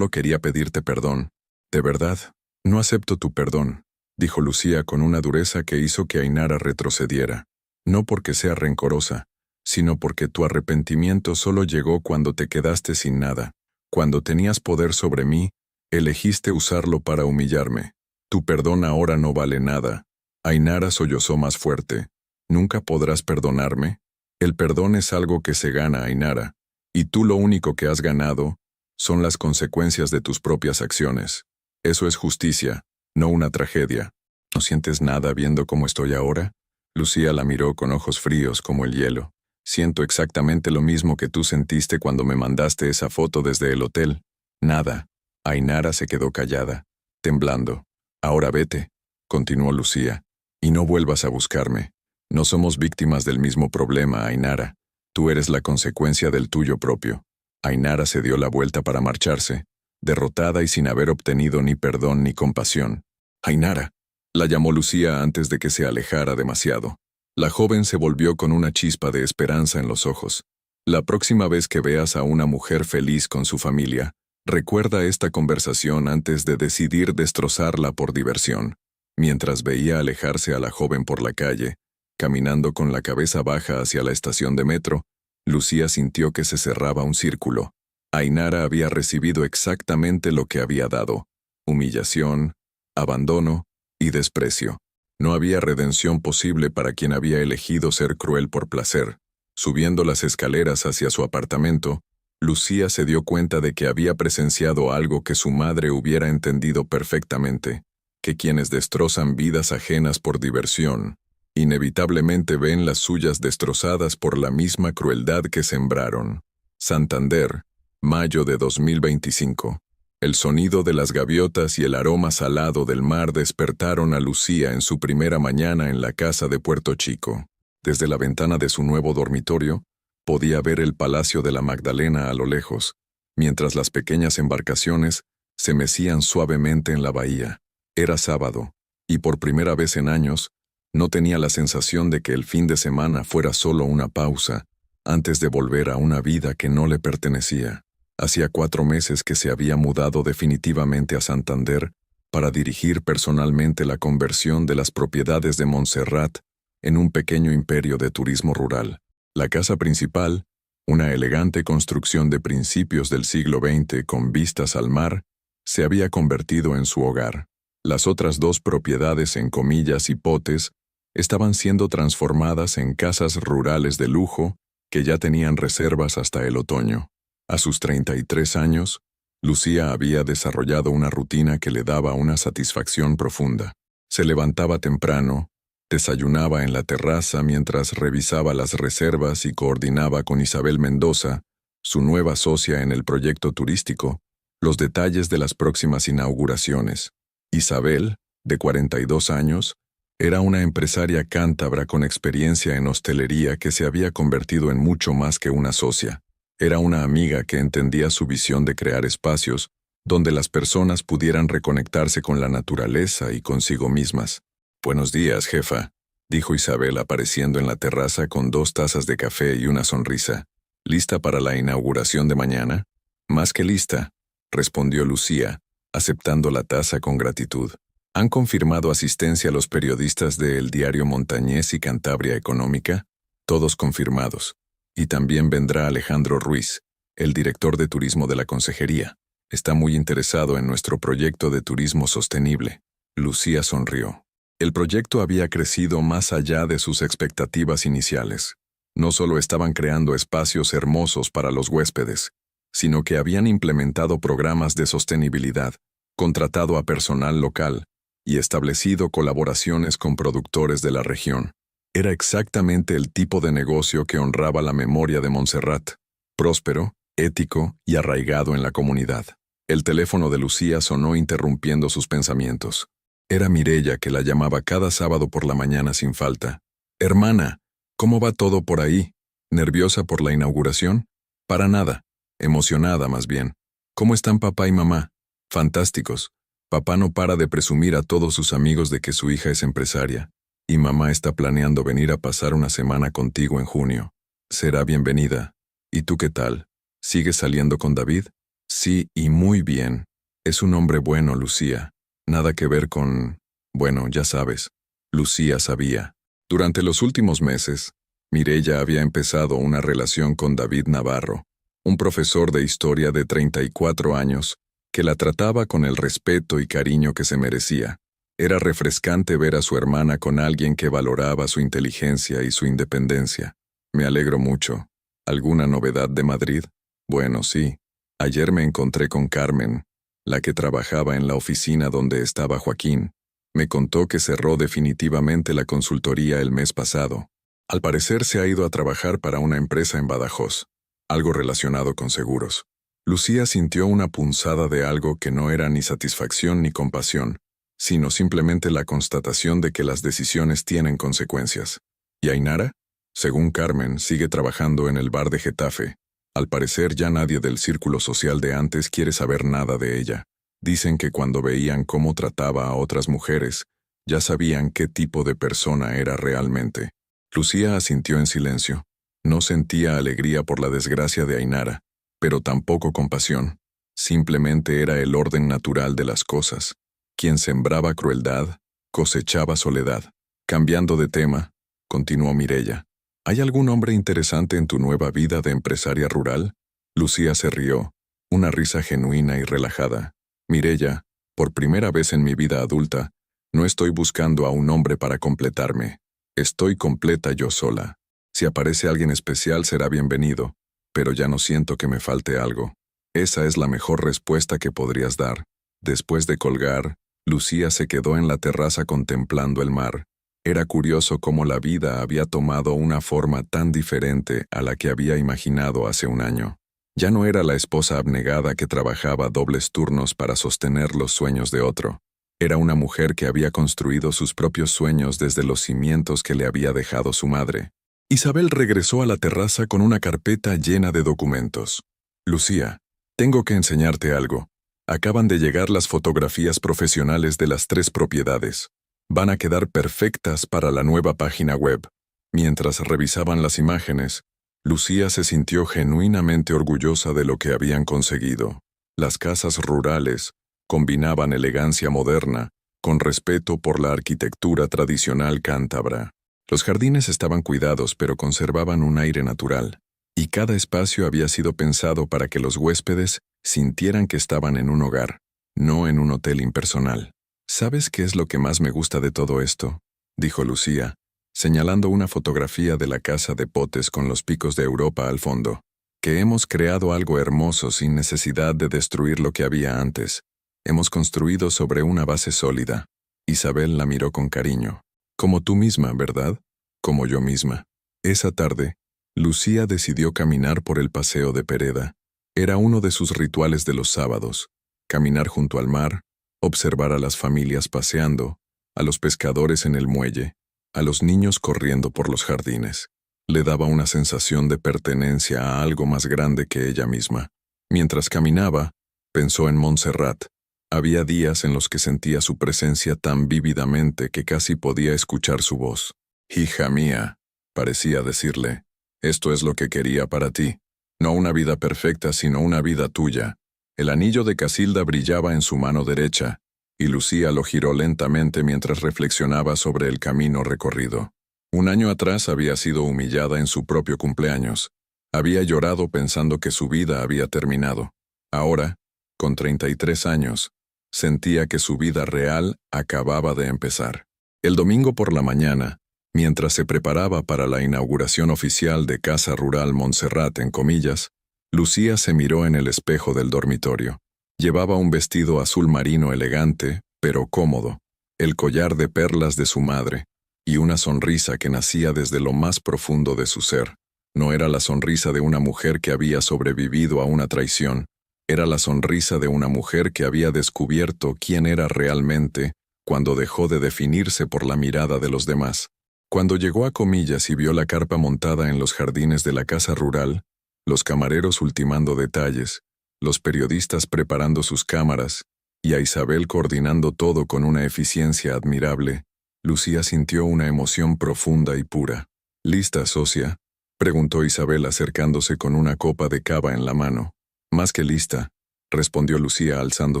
quería pedirte perdón. De verdad, no acepto tu perdón, dijo Lucía con una dureza que hizo que Ainara retrocediera. No porque sea rencorosa, sino porque tu arrepentimiento solo llegó cuando te quedaste sin nada. Cuando tenías poder sobre mí, elegiste usarlo para humillarme. Tu perdón ahora no vale nada. Ainara sollozó más fuerte. ¿Nunca podrás perdonarme? El perdón es algo que se gana, Ainara, y tú lo único que has ganado son las consecuencias de tus propias acciones. Eso es justicia, no una tragedia. ¿No sientes nada viendo cómo estoy ahora? Lucía la miró con ojos fríos como el hielo. Siento exactamente lo mismo que tú sentiste cuando me mandaste esa foto desde el hotel. Nada. Ainara se quedó callada, temblando. Ahora vete, continuó Lucía, y no vuelvas a buscarme. No somos víctimas del mismo problema, Ainara. Tú eres la consecuencia del tuyo propio. Ainara se dio la vuelta para marcharse, derrotada y sin haber obtenido ni perdón ni compasión. Ainara, la llamó Lucía antes de que se alejara demasiado. La joven se volvió con una chispa de esperanza en los ojos. La próxima vez que veas a una mujer feliz con su familia, recuerda esta conversación antes de decidir destrozarla por diversión. Mientras veía alejarse a la joven por la calle, caminando con la cabeza baja hacia la estación de metro, Lucía sintió que se cerraba un círculo. Ainara había recibido exactamente lo que había dado: humillación, abandono y desprecio. No había redención posible para quien había elegido ser cruel por placer. Subiendo las escaleras hacia su apartamento, Lucía se dio cuenta de que había presenciado algo que su madre hubiera entendido perfectamente, que quienes destrozan vidas ajenas por diversión, inevitablemente ven las suyas destrozadas por la misma crueldad que sembraron. Santander, mayo de 2025. El sonido de las gaviotas y el aroma salado del mar despertaron a Lucía en su primera mañana en la casa de Puerto Chico. Desde la ventana de su nuevo dormitorio, podía ver el Palacio de la Magdalena a lo lejos, mientras las pequeñas embarcaciones se mecían suavemente en la bahía. Era sábado, y por primera vez en años, no tenía la sensación de que el fin de semana fuera solo una pausa, antes de volver a una vida que no le pertenecía. Hacía 4 meses que se había mudado definitivamente a Santander para dirigir personalmente la conversión de las propiedades de Montserrat en un pequeño imperio de turismo rural. La casa principal, Una elegante construcción de principios del siglo XX con vistas al mar se había convertido en su hogar. Las otras dos propiedades en comillas y potes estaban siendo transformadas en casas rurales de lujo que ya tenían reservas hasta el otoño. A sus 33 años, Lucía había desarrollado una rutina que le daba una satisfacción profunda. Se levantaba temprano, desayunaba en la terraza mientras revisaba las reservas y coordinaba con Isabel Mendoza, su nueva socia en el proyecto turístico, los detalles de las próximas inauguraciones. Isabel, de 42 años, era una empresaria cántabra con experiencia en hostelería que se había convertido en mucho más que una socia. Era una amiga que entendía su visión de crear espacios donde las personas pudieran reconectarse con la naturaleza y consigo mismas. «Buenos días, jefa», dijo Isabel apareciendo en la terraza con 2 tazas de café y una sonrisa. «¿Lista para la inauguración de mañana?» «Más que lista», respondió Lucía, aceptando la taza con gratitud. ¿Han confirmado asistencia los periodistas del diario Montañés y Cantabria Económica? Todos confirmados. Y también vendrá Alejandro Ruiz, el director de turismo de la consejería. Está muy interesado en nuestro proyecto de turismo sostenible. Lucía sonrió. El proyecto había crecido más allá de sus expectativas iniciales. No solo estaban creando espacios hermosos para los huéspedes, sino que habían implementado programas de sostenibilidad, contratado a personal local y establecido colaboraciones con productores de la región. Era exactamente el tipo de negocio que honraba la memoria de Montserrat, próspero, ético y arraigado en la comunidad. El teléfono de Lucía sonó interrumpiendo sus pensamientos. Era Mireya, que la llamaba cada sábado por la mañana sin falta. «Hermana, ¿cómo va todo por ahí? ¿Nerviosa por la inauguración?» «Para nada. Emocionada, más bien. ¿Cómo están papá y mamá?» «Fantásticos. Papá no para de presumir a todos sus amigos de que su hija es empresaria. Y mamá está planeando venir a pasar una semana contigo en junio. Será bienvenida. ¿Y tú qué tal? ¿Sigues saliendo con David?» «Sí, y muy bien. Es un hombre bueno, Lucía. Nada que ver con... Bueno, ya sabes». Lucía sabía. Durante los últimos meses, Mireya había empezado una relación con David Navarro, un profesor de historia de 34 años, que la trataba con el respeto y cariño que se merecía. Era refrescante ver a su hermana con alguien que valoraba su inteligencia y su independencia. «Me alegro mucho. ¿Alguna novedad de Madrid?» «Bueno, sí. Ayer me encontré con Carmen, la que trabajaba en la oficina donde estaba Joaquín. Me contó que cerró definitivamente la consultoría el mes pasado. Al parecer se ha ido a trabajar para una empresa en Badajoz, algo relacionado con seguros». Lucía sintió una punzada de algo que no era ni satisfacción ni compasión, sino simplemente la constatación de que las decisiones tienen consecuencias. ¿Y Ainara? Según Carmen, sigue trabajando en el bar de Getafe. Al parecer ya nadie del círculo social de antes quiere saber nada de ella. Dicen que cuando veían cómo trataba a otras mujeres, ya sabían qué tipo de persona era realmente. Lucía asintió en silencio. No sentía alegría por la desgracia de Ainara, pero tampoco compasión. Simplemente era el orden natural de las cosas. Quien sembraba crueldad, cosechaba soledad. Cambiando de tema, continuó Mireya. ¿Hay algún hombre interesante en tu nueva vida de empresaria rural? Lucía se rió, una risa genuina y relajada. Mireya, por primera vez en mi vida adulta, no estoy buscando a un hombre para completarme. Estoy completa yo sola. Si aparece alguien especial será bienvenido, pero ya no siento que me falte algo. Esa es la mejor respuesta que podrías dar. Después de colgar, Lucía se quedó en la terraza contemplando el mar. Era curioso cómo la vida había tomado una forma tan diferente a la que había imaginado hace un año. Ya no era la esposa abnegada que trabajaba dobles turnos para sostener los sueños de otro. Era una mujer que había construido sus propios sueños desde los cimientos que le había dejado su madre. Isabel regresó a la terraza con una carpeta llena de documentos. «Lucía, tengo que enseñarte algo. Acaban de llegar las fotografías profesionales de las 3 propiedades. Van a quedar perfectas para la nueva página web». Mientras revisaban las imágenes, Lucía se sintió genuinamente orgullosa de lo que habían conseguido. Las casas rurales combinaban elegancia moderna con respeto por la arquitectura tradicional cántabra. Los jardines estaban cuidados pero conservaban un aire natural. y cada espacio había sido pensado para que los huéspedes sintieran que estaban en un hogar, no en un hotel impersonal. ¿Sabes qué es lo que más me gusta de todo esto?, dijo Lucía, señalando una fotografía de la casa de potes con los picos de Europa al fondo. Que hemos creado algo hermoso sin necesidad de destruir lo que había antes. Hemos construido sobre una base sólida. Isabel la miró con cariño. Como tú misma, ¿verdad? Como yo misma. Esa tarde, Lucía decidió caminar por el paseo de Pereda. Era uno de sus rituales de los sábados. Caminar junto al mar, observar a las familias paseando, a los pescadores en el muelle, a los niños corriendo por los jardines. Le daba una sensación de pertenencia a algo más grande que ella misma. Mientras caminaba, pensó en Montserrat. Había días en los que sentía su presencia tan vívidamente que casi podía escuchar su voz. «Hija mía», parecía decirle, «esto es lo que quería para ti. No una vida perfecta, sino una vida tuya». El anillo de Casilda brillaba en su mano derecha, y Lucía lo giró lentamente mientras reflexionaba sobre el camino recorrido. Un año atrás había sido humillada en su propio cumpleaños. Había llorado pensando que su vida había terminado. Ahora, con 33 años, sentía que su vida real acababa de empezar. El domingo por la mañana, mientras se preparaba para la inauguración oficial de Casa Rural Montserrat en comillas, Lucía se miró en el espejo del dormitorio. Llevaba un vestido azul marino elegante, pero cómodo, el collar de perlas de su madre, y una sonrisa que nacía desde lo más profundo de su ser. No era la sonrisa de una mujer que había sobrevivido a una traición, era la sonrisa de una mujer que había descubierto quién era realmente cuando dejó de definirse por la mirada de los demás. Cuando llegó a comillas y vio la carpa montada en los jardines de la casa rural, los camareros ultimando detalles, los periodistas preparando sus cámaras, y a Isabel coordinando todo con una eficiencia admirable, Lucía sintió una emoción profunda y pura. «¿Lista, socia?», preguntó Isabel acercándose con una copa de cava en la mano. «Más que lista», respondió Lucía alzando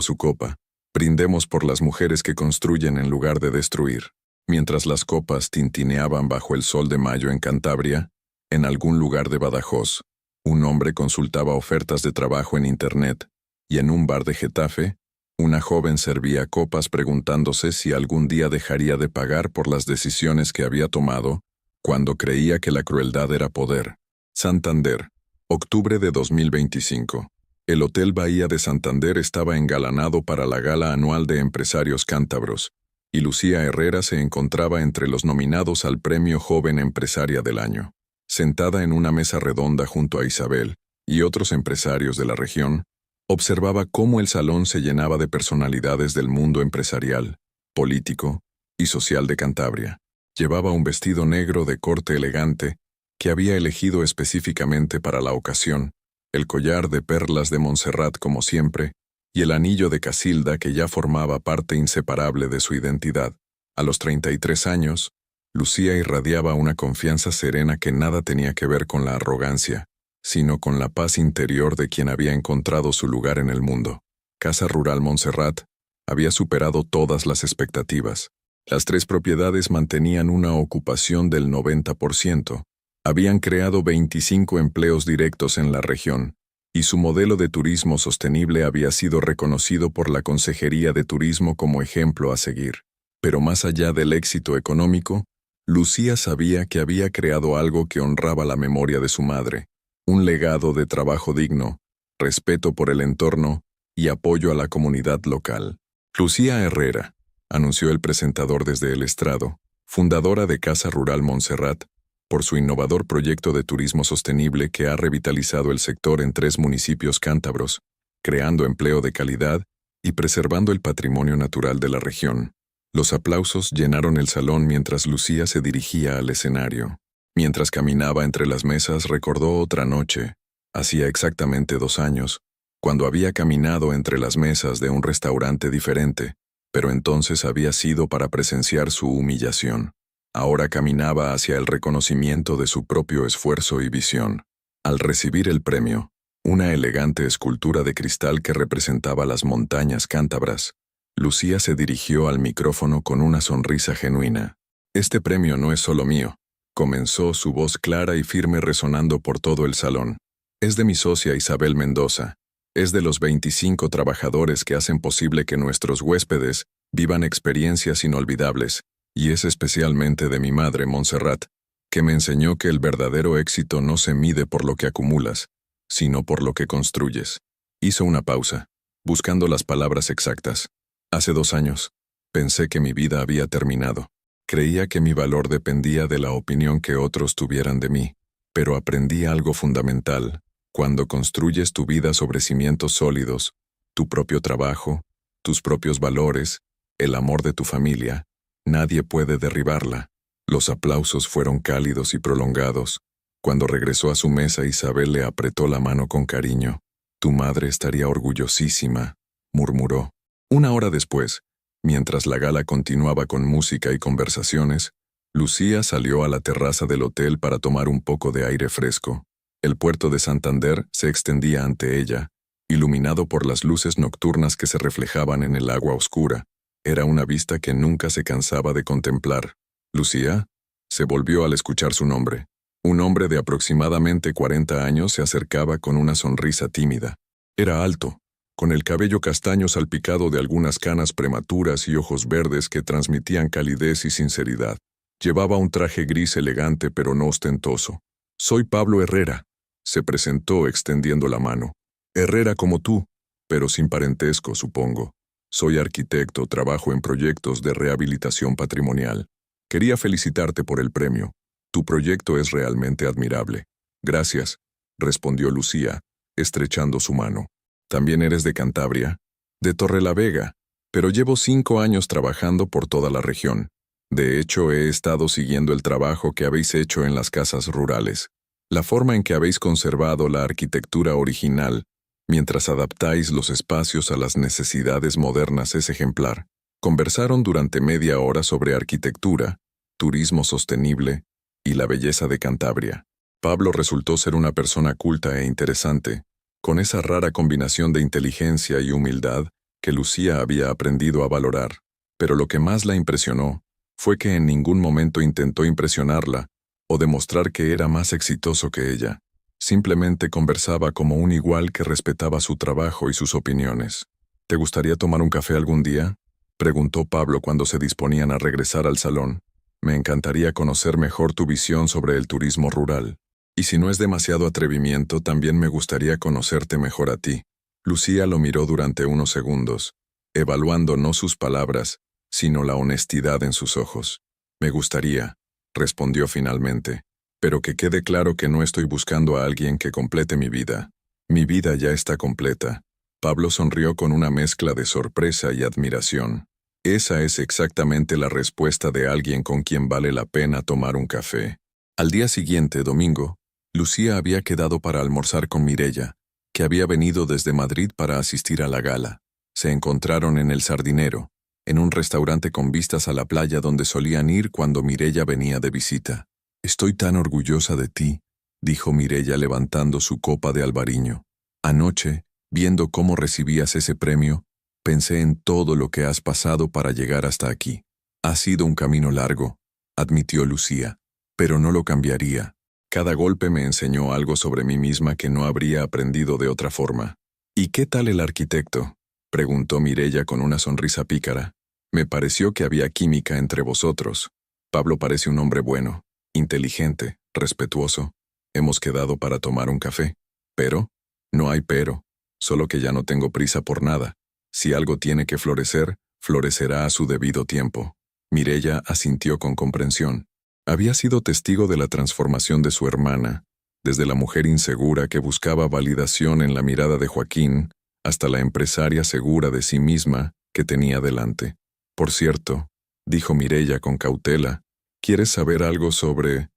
su copa. «Brindemos por las mujeres que construyen en lugar de destruir». Mientras las copas tintineaban bajo el sol de mayo en Cantabria, en algún lugar de Badajoz, un hombre consultaba ofertas de trabajo en Internet, y en un bar de Getafe, una joven servía copas preguntándose si algún día dejaría de pagar por las decisiones que había tomado, cuando creía que la crueldad era poder. Santander, octubre de 2025. El Hotel Bahía de Santander estaba engalanado para la gala anual de empresarios cántabros, y Lucía Herrera se encontraba entre los nominados al Premio Joven Empresaria del Año. Sentada en una mesa redonda junto a Isabel y otros empresarios de la región, observaba cómo el salón se llenaba de personalidades del mundo empresarial, político y social de Cantabria. Llevaba un vestido negro de corte elegante que había elegido específicamente para la ocasión, el collar de perlas de Montserrat como siempre, y el anillo de Casilda que ya formaba parte inseparable de su identidad. A los 33 años, Lucía irradiaba una confianza serena que nada tenía que ver con la arrogancia, sino con la paz interior de quien había encontrado su lugar en el mundo. Casa Rural Montserrat había superado todas las expectativas. Las 3 propiedades mantenían una ocupación del 90%, habían creado 25 empleos directos en la región, y su modelo de turismo sostenible había sido reconocido por la Consejería de Turismo como ejemplo a seguir. Pero más allá del éxito económico, Lucía sabía que había creado algo que honraba la memoria de su madre, un legado de trabajo digno, respeto por el entorno y apoyo a la comunidad local. Lucía Herrera, anunció el presentador desde el estrado, fundadora de Casa Rural Montserrat, por su innovador proyecto de turismo sostenible que ha revitalizado el sector en 3 municipios cántabros, creando empleo de calidad y preservando el patrimonio natural de la región. Los aplausos llenaron el salón mientras Lucía se dirigía al escenario. Mientras caminaba entre las mesas recordó otra noche, hacía exactamente 2 años, cuando había caminado entre las mesas de un restaurante diferente, pero entonces había sido para presenciar su humillación. Ahora caminaba hacia el reconocimiento de su propio esfuerzo y visión. Al recibir el premio, una elegante escultura de cristal que representaba las montañas cántabras, Lucía se dirigió al micrófono con una sonrisa genuina. «Este premio no es solo mío, comenzó, su voz clara y firme resonando por todo el salón. Es de mi socia Isabel Mendoza. Es de los 25 trabajadores que hacen posible que nuestros huéspedes vivan experiencias inolvidables, y es especialmente de mi madre, Montserrat, que me enseñó que el verdadero éxito no se mide por lo que acumulas, sino por lo que construyes. Hizo una pausa, buscando las palabras exactas. Hace 2 años, pensé que mi vida había terminado. Creía que mi valor dependía de la opinión que otros tuvieran de mí, pero aprendí algo fundamental. Cuando construyes tu vida sobre cimientos sólidos, tu propio trabajo, tus propios valores, el amor de tu familia, nadie puede derribarla. Los aplausos fueron cálidos y prolongados. Cuando regresó a su mesa, Isabel le apretó la mano con cariño. Tu madre estaría orgullosísima, murmuró. 1 hora después, mientras la gala continuaba con música y conversaciones, Lucía salió a la terraza del hotel para tomar un poco de aire fresco. El puerto de Santander se extendía ante ella, iluminado por las luces nocturnas que se reflejaban en el agua oscura. Era una vista que nunca se cansaba de contemplar. Lucía se volvió al escuchar su nombre. Un hombre de aproximadamente 40 años se acercaba con una sonrisa tímida. Era alto, con el cabello castaño salpicado de algunas canas prematuras y ojos verdes que transmitían calidez y sinceridad. Llevaba un traje gris elegante pero no ostentoso. Soy Pablo Herrera, se presentó extendiendo la mano. Herrera como tú, pero sin parentesco, supongo. Soy arquitecto, trabajo en proyectos de rehabilitación patrimonial. Quería felicitarte por el premio. Tu proyecto es realmente admirable. Gracias, respondió Lucía, estrechando su mano. ¿También eres de Cantabria? De Torrelavega, pero llevo 5 años trabajando por toda la región. De hecho, he estado siguiendo el trabajo que habéis hecho en las casas rurales. La forma en que habéis conservado la arquitectura original, mientras adaptáis los espacios a las necesidades modernas, es ejemplar. Conversaron durante media hora sobre arquitectura, turismo sostenible y la belleza de Cantabria. Pablo resultó ser una persona culta e interesante, con esa rara combinación de inteligencia y humildad que Lucía había aprendido a valorar. Pero lo que más la impresionó fue que en ningún momento intentó impresionarla o demostrar que era más exitoso que ella. Simplemente conversaba como un igual que respetaba su trabajo y sus opiniones. ¿Te gustaría tomar un café algún día?, preguntó Pablo cuando se disponían a regresar al salón. Me encantaría conocer mejor tu visión sobre el turismo rural. Y si no es demasiado atrevimiento, también me gustaría conocerte mejor a ti. Lucía lo miró durante unos segundos, evaluando no sus palabras, sino la honestidad en sus ojos. Me gustaría, respondió finalmente, pero que quede claro que no estoy buscando a alguien que complete mi vida. Mi vida ya está completa. Pablo sonrió con una mezcla de sorpresa y admiración. Esa es exactamente la respuesta de alguien con quien vale la pena tomar un café. Al día siguiente, domingo, Lucía había quedado para almorzar con Mireia, que había venido desde Madrid para asistir a la gala. Se encontraron en El Sardinero, en un restaurante con vistas a la playa donde solían ir cuando Mireia venía de visita. Estoy tan orgullosa de ti, dijo Mireia levantando su copa de albariño. Anoche, viendo cómo recibías ese premio, pensé en todo lo que has pasado para llegar hasta aquí. Ha sido un camino largo, admitió Lucía, pero no lo cambiaría. Cada golpe me enseñó algo sobre mí misma que no habría aprendido de otra forma. ¿Y qué tal el arquitecto?, preguntó Mireia con una sonrisa pícara. Me pareció que había química entre vosotros. Pablo parece un hombre bueno, inteligente, respetuoso. Hemos quedado para tomar un café. ¿Pero? No hay pero, solo que ya no tengo prisa por nada. Si algo tiene que florecer, florecerá a su debido tiempo. Mireia asintió con comprensión. Había sido testigo de la transformación de su hermana, desde la mujer insegura que buscaba validación en la mirada de Joaquín, hasta la empresaria segura de sí misma que tenía delante. Por cierto, dijo Mireia con cautela, ¿quieres saber algo sobre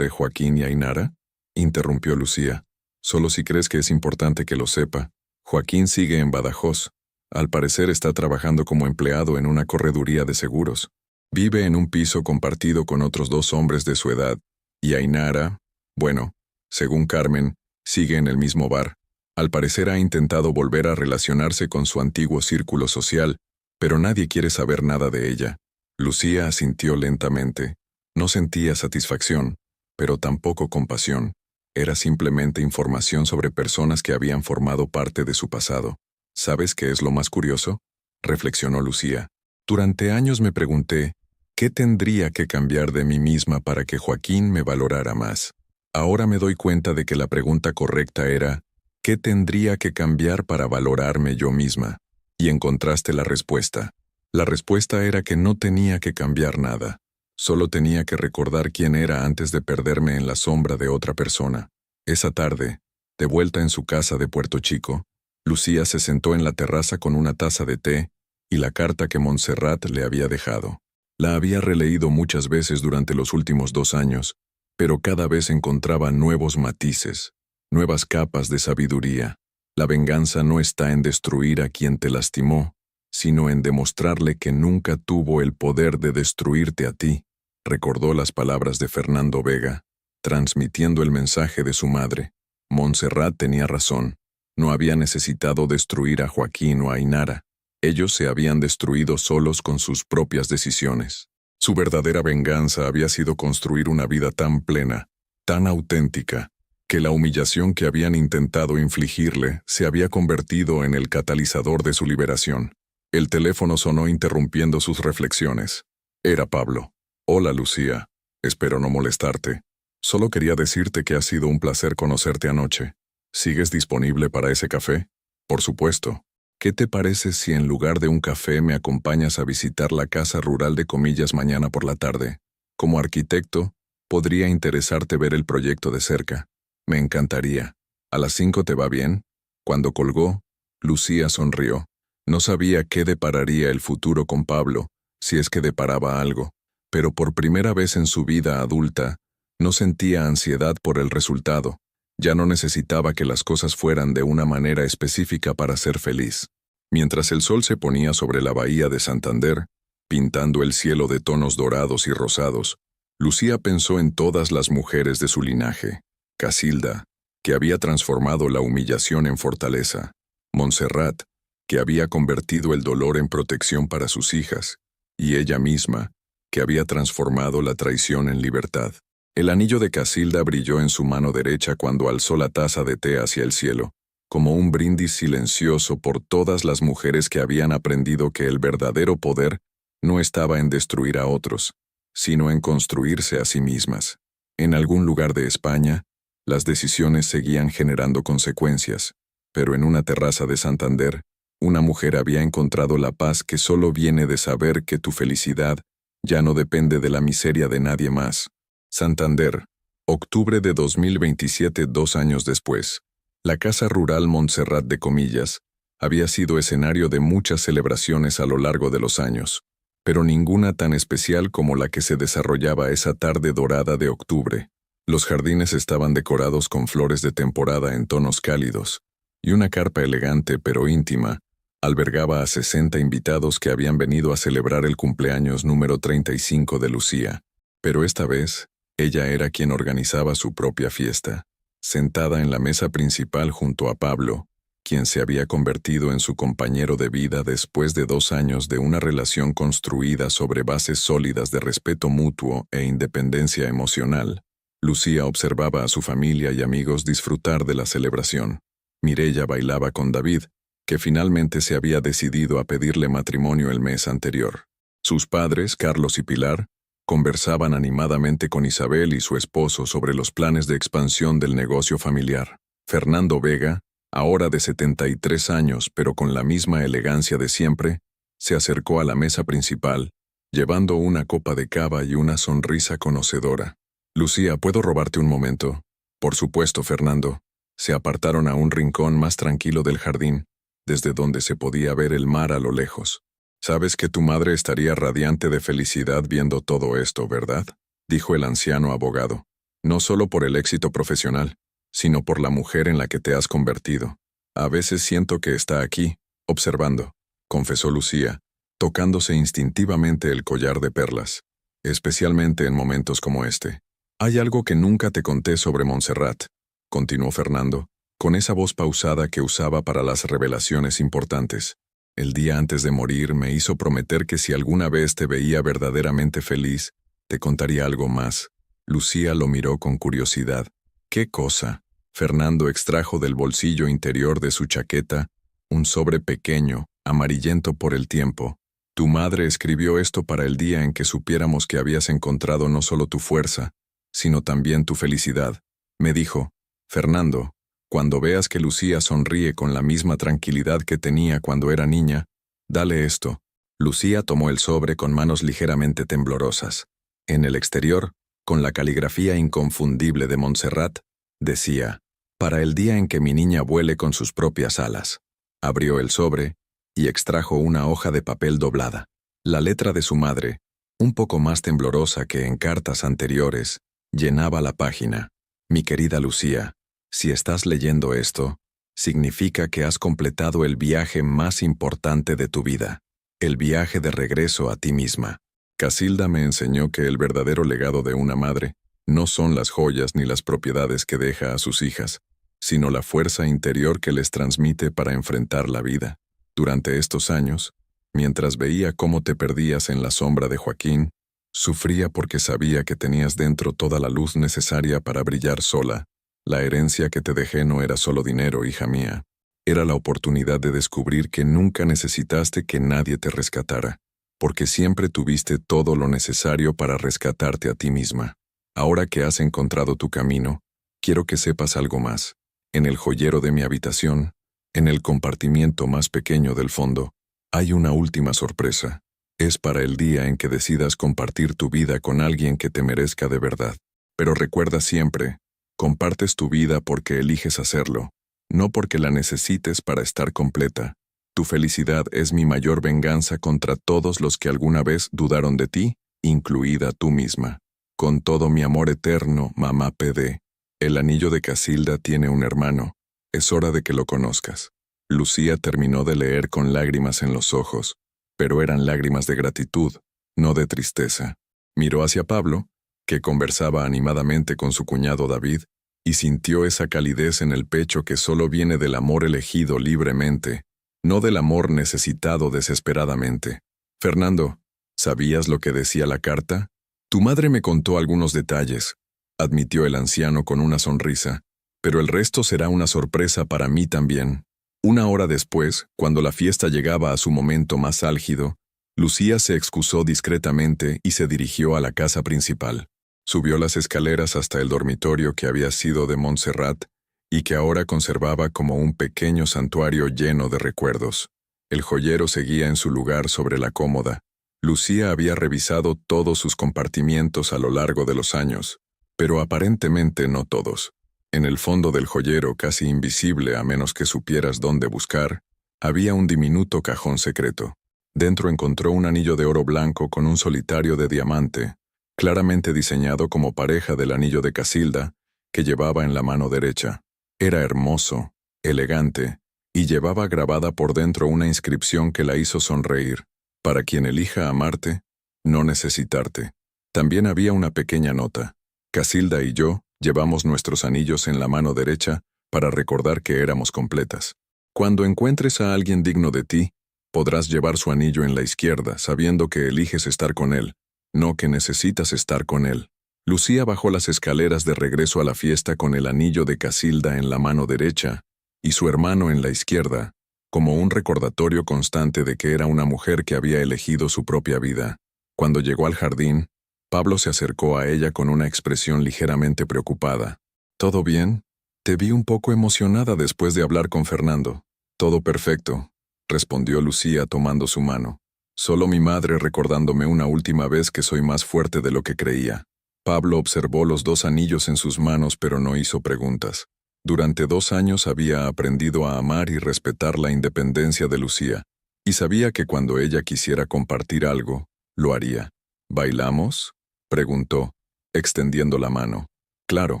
Joaquín y Ainara?, interrumpió Lucía. Solo si crees que es importante que lo sepa. Joaquín sigue en Badajoz. Al parecer está trabajando como empleado en una correduría de seguros. Vive en un piso compartido con otros 2 hombres de su edad. Y Ainara, bueno, según Carmen, sigue en el mismo bar. Al parecer ha intentado volver a relacionarse con su antiguo círculo social, pero nadie quiere saber nada de ella. Lucía asintió lentamente. No sentía satisfacción, pero tampoco compasión. Era simplemente información sobre personas que habían formado parte de su pasado. ¿Sabes qué es lo más curioso?, reflexionó Lucía. Durante años me pregunté, ¿qué tendría que cambiar de mí misma para que Joaquín me valorara más? Ahora me doy cuenta de que la pregunta correcta era, ¿qué tendría que cambiar para valorarme yo misma? Y encontraste la respuesta. La respuesta era que no tenía que cambiar nada. Solo tenía que recordar quién era antes de perderme en la sombra de otra persona. Esa tarde, de vuelta en su casa de Puerto Chico, Lucía se sentó en la terraza con una taza de té y la carta que Montserrat le había dejado. La había releído muchas veces durante los últimos 2 años, pero cada vez encontraba nuevos matices, nuevas capas de sabiduría. La venganza no está en destruir a quien te lastimó, sino en demostrarle que nunca tuvo el poder de destruirte a ti. Recordó las palabras de Fernando Vega, transmitiendo el mensaje de su madre. Montserrat tenía razón. No había necesitado destruir a Joaquín o a Ainara. Ellos se habían destruido solos con sus propias decisiones. Su verdadera venganza había sido construir una vida tan plena, tan auténtica, que la humillación que habían intentado infligirle se había convertido en el catalizador de su liberación. El teléfono sonó interrumpiendo sus reflexiones. Era Pablo. Hola, Lucía. Espero no molestarte. Solo quería decirte que ha sido un placer conocerte anoche. ¿Sigues disponible para ese café? Por supuesto. ¿Qué te parece si en lugar de un café me acompañas a visitar la casa rural de Comillas mañana por la tarde? Como arquitecto, podría interesarte ver el proyecto de cerca. Me encantaría. ¿A las 5 te va bien? Cuando colgó, Lucía sonrió. No sabía qué depararía el futuro con Pablo, si es que deparaba algo, pero por primera vez en su vida adulta, no sentía ansiedad por el resultado. Ya no necesitaba que las cosas fueran de una manera específica para ser feliz. Mientras el sol se ponía sobre la bahía de Santander, pintando el cielo de tonos dorados y rosados, Lucía pensó en todas las mujeres de su linaje. Casilda, que había transformado la humillación en fortaleza. Montserrat, que había convertido el dolor en protección para sus hijas. Y ella misma, que había transformado la traición en libertad. El anillo de Casilda brilló en su mano derecha cuando alzó la taza de té hacia el cielo, como un brindis silencioso por todas las mujeres que habían aprendido que el verdadero poder no estaba en destruir a otros, sino en construirse a sí mismas. En algún lugar de España, las decisiones seguían generando consecuencias, pero en una terraza de Santander, una mujer había encontrado la paz que solo viene de saber que tu felicidad ya no depende de la miseria de nadie más. Santander, octubre de 2027, 2 años después. La casa rural Montserrat de Comillas había sido escenario de muchas celebraciones a lo largo de los años, pero ninguna tan especial como la que se desarrollaba esa tarde dorada de octubre. Los jardines estaban decorados con flores de temporada en tonos cálidos, y una carpa elegante pero íntima albergaba a 60 invitados que habían venido a celebrar el cumpleaños número 35 de Lucía. Pero esta vez, ella era quien organizaba su propia fiesta, sentada en la mesa principal junto a Pablo, quien se había convertido en su compañero de vida después de 2 años de una relación construida sobre bases sólidas de respeto mutuo e independencia emocional. Lucía observaba a su familia y amigos disfrutar de la celebración. Mireya bailaba con David, que finalmente se había decidido a pedirle matrimonio el mes anterior. Sus padres, Carlos y Pilar, conversaban animadamente con Isabel y su esposo sobre los planes de expansión del negocio familiar. Fernando Vega, ahora de 73 años pero con la misma elegancia de siempre, se acercó a la mesa principal, llevando una copa de cava y una sonrisa conocedora. «Lucía, ¿puedo robarte un momento?» «Por supuesto, Fernando». Se apartaron a un rincón más tranquilo del jardín, desde donde se podía ver el mar a lo lejos. «Sabes que tu madre estaría radiante de felicidad viendo todo esto, ¿verdad?», dijo el anciano abogado. «No solo por el éxito profesional, sino por la mujer en la que te has convertido. A veces siento que está aquí, observando», confesó Lucía, tocándose instintivamente el collar de perlas, especialmente en momentos como este. «Hay algo que nunca te conté sobre Montserrat», continuó Fernando, con esa voz pausada que usaba para las revelaciones importantes. «El día antes de morir me hizo prometer que si alguna vez te veía verdaderamente feliz, Te contaría algo más. Lucía lo miró con curiosidad. ¿Qué cosa? Fernando extrajo del bolsillo interior de su chaqueta un sobre pequeño, amarillento por el tiempo. Tu madre escribió esto para el día en que supiéramos que habías encontrado no solo tu fuerza, sino también tu felicidad. Me dijo, Fernando, cuando veas que Lucía sonríe con la misma tranquilidad que tenía cuando era niña, dale esto. Lucía tomó el sobre con manos ligeramente temblorosas. En el exterior, con la caligrafía inconfundible de Montserrat, decía, para el día en que mi niña vuele con sus propias alas. Abrió el sobre y extrajo una hoja de papel doblada. La letra de su madre, un poco más temblorosa que en cartas anteriores, llenaba la página. Mi querida Lucía, si estás leyendo esto, significa que has completado el viaje más importante de tu vida, el viaje de regreso a ti misma. Casilda me enseñó que el verdadero legado de una madre no son las joyas ni las propiedades que deja a sus hijas, sino la fuerza interior que les transmite para enfrentar la vida. Durante estos años, mientras veía cómo te perdías en la sombra de Joaquín, sufría porque sabía que tenías dentro toda la luz necesaria para brillar sola. La herencia que te dejé no era solo dinero, hija mía. Era la oportunidad de descubrir que nunca necesitaste que nadie te rescatara, porque siempre tuviste todo lo necesario para rescatarte a ti misma. Ahora que has encontrado tu camino, quiero que sepas algo más. En el joyero de mi habitación, en el compartimiento más pequeño del fondo, hay una última sorpresa. Es para el día en que decidas compartir tu vida con alguien que te merezca de verdad. Pero recuerda siempre, compartes tu vida porque eliges hacerlo, no porque la necesites para estar completa. Tu felicidad es mi mayor venganza contra todos los que alguna vez dudaron de ti, incluida tú misma. Con todo mi amor eterno, mamá PD. El anillo de Casilda tiene un hermano. Es hora de que lo conozcas. Lucía terminó de leer con lágrimas en los ojos, pero eran lágrimas de gratitud, no de tristeza. Miró hacia Pablo, que conversaba animadamente con su cuñado David, y sintió esa calidez en el pecho que solo viene del amor elegido libremente, no del amor necesitado desesperadamente. Fernando, ¿sabías lo que decía la carta? Tu madre me contó algunos detalles, admitió el anciano con una sonrisa, pero el resto será una sorpresa para mí también. Una hora después, cuando la fiesta llegaba a su momento más álgido, Lucía se excusó discretamente y se dirigió a la casa principal. Subió las escaleras hasta el dormitorio que había sido de Montserrat y que ahora conservaba como un pequeño santuario lleno de recuerdos. El joyero seguía en su lugar sobre la cómoda. Lucía había revisado todos sus compartimientos a lo largo de los años, pero aparentemente no todos. En el fondo del joyero, casi invisible a menos que supieras dónde buscar, había un diminuto cajón secreto. Dentro encontró un anillo de oro blanco con un solitario de diamante, claramente diseñado como pareja del anillo de Casilda, que llevaba en la mano derecha. Era hermoso, elegante, y llevaba grabada por dentro una inscripción que la hizo sonreír. Para quien elija amarte, no necesitarte. También había una pequeña nota. Casilda y yo llevamos nuestros anillos en la mano derecha para recordar que éramos completas. Cuando encuentres a alguien digno de ti, podrás llevar su anillo en la izquierda, sabiendo que eliges estar con él, no que necesitas estar con él. Lucía bajó las escaleras de regreso a la fiesta con el anillo de Casilda en la mano derecha y su hermano en la izquierda, como un recordatorio constante de que era una mujer que había elegido su propia vida. Cuando llegó al jardín, Pablo se acercó a ella con una expresión ligeramente preocupada. ¿Todo bien? Te vi un poco emocionada después de hablar con Fernando. Todo perfecto, respondió Lucía tomando su mano. Solo mi madre recordándome una última vez que soy más fuerte de lo que creía. Pablo observó los dos anillos en sus manos pero no hizo preguntas. Durante 2 años había aprendido a amar y respetar la independencia de Lucía, y sabía que cuando ella quisiera compartir algo, lo haría. ¿Bailamos?, preguntó, extendiendo la mano. Claro.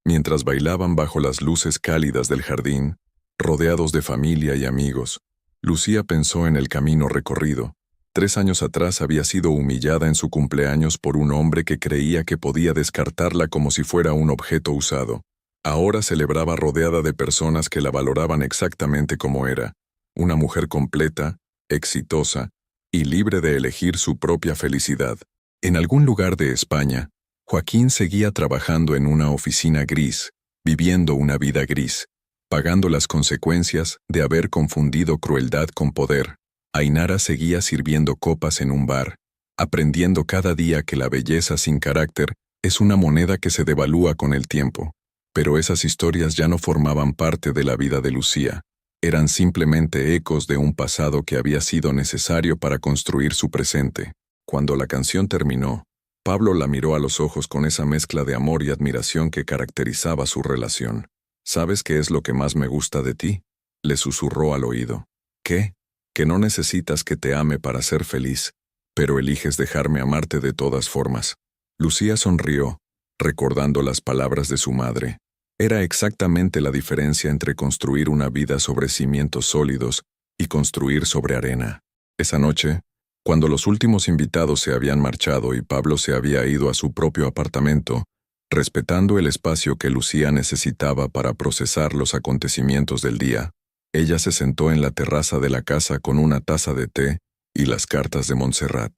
Mientras bailaban bajo las luces cálidas del jardín, rodeados de familia y amigos, Lucía pensó en el camino recorrido. 3 años atrás había sido humillada en su cumpleaños por un hombre que creía que podía descartarla como si fuera un objeto usado. Ahora celebraba rodeada de personas que la valoraban exactamente como era, una mujer completa, exitosa y libre de elegir su propia felicidad. En algún lugar de España, Joaquín seguía trabajando en una oficina gris, viviendo una vida gris, pagando las consecuencias de haber confundido crueldad con poder. Ainara seguía sirviendo copas en un bar, aprendiendo cada día que la belleza sin carácter es una moneda que se devalúa con el tiempo. Pero esas historias ya no formaban parte de la vida de Lucía. Eran simplemente ecos de un pasado que había sido necesario para construir su presente. Cuando la canción terminó, Pablo la miró a los ojos con esa mezcla de amor y admiración que caracterizaba su relación. ¿Sabes qué es lo que más me gusta de ti?, le susurró al oído. ¿Qué? Que no necesitas que te ame para ser feliz, pero eliges dejarme amarte de todas formas. Lucía sonrió, recordando las palabras de su madre. Era exactamente la diferencia entre construir una vida sobre cimientos sólidos y construir sobre arena. Esa noche, cuando los últimos invitados se habían marchado y Pablo se había ido a su propio apartamento, respetando el espacio que Lucía necesitaba para procesar los acontecimientos del día, ella se sentó en la terraza de la casa con una taza de té y las cartas de Montserrat.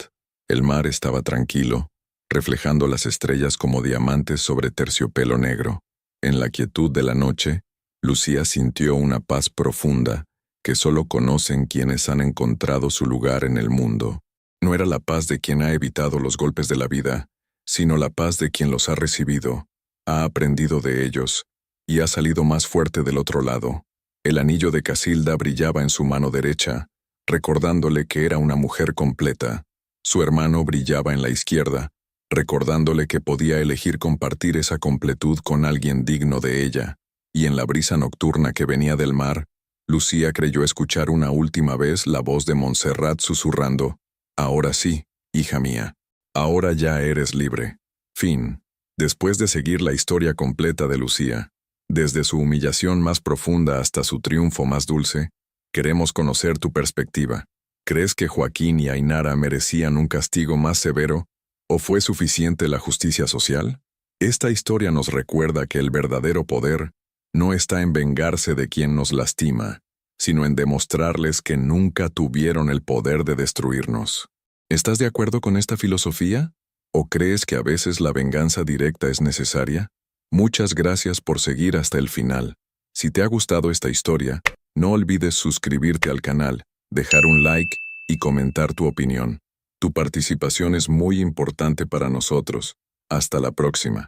El mar estaba tranquilo, reflejando las estrellas como diamantes sobre terciopelo negro. En la quietud de la noche, Lucía sintió una paz profunda que solo conocen quienes han encontrado su lugar en el mundo. No era la paz de quien ha evitado los golpes de la vida, sino la paz de quien los ha recibido, ha aprendido de ellos y ha salido más fuerte del otro lado. El anillo de Casilda brillaba en su mano derecha, recordándole que era una mujer completa. Su hermano brillaba en la izquierda, recordándole que podía elegir compartir esa completud con alguien digno de ella. Y en la brisa nocturna que venía del mar, Lucía creyó escuchar una última vez la voz de Montserrat susurrando: «Ahora sí, hija mía. Ahora ya eres libre». Fin. Después de seguir la historia completa de Lucía, desde su humillación más profunda hasta su triunfo más dulce, queremos conocer tu perspectiva. ¿Crees que Joaquín y Ainara merecían un castigo más severo, o fue suficiente la justicia social? Esta historia nos recuerda que el verdadero poder no está en vengarse de quien nos lastima, sino en demostrarles que nunca tuvieron el poder de destruirnos. ¿Estás de acuerdo con esta filosofía? ¿O crees que a veces la venganza directa es necesaria? Muchas gracias por seguir hasta el final. Si te ha gustado esta historia, no olvides suscribirte al canal, dejar un like y comentar tu opinión. Tu participación es muy importante para nosotros. Hasta la próxima.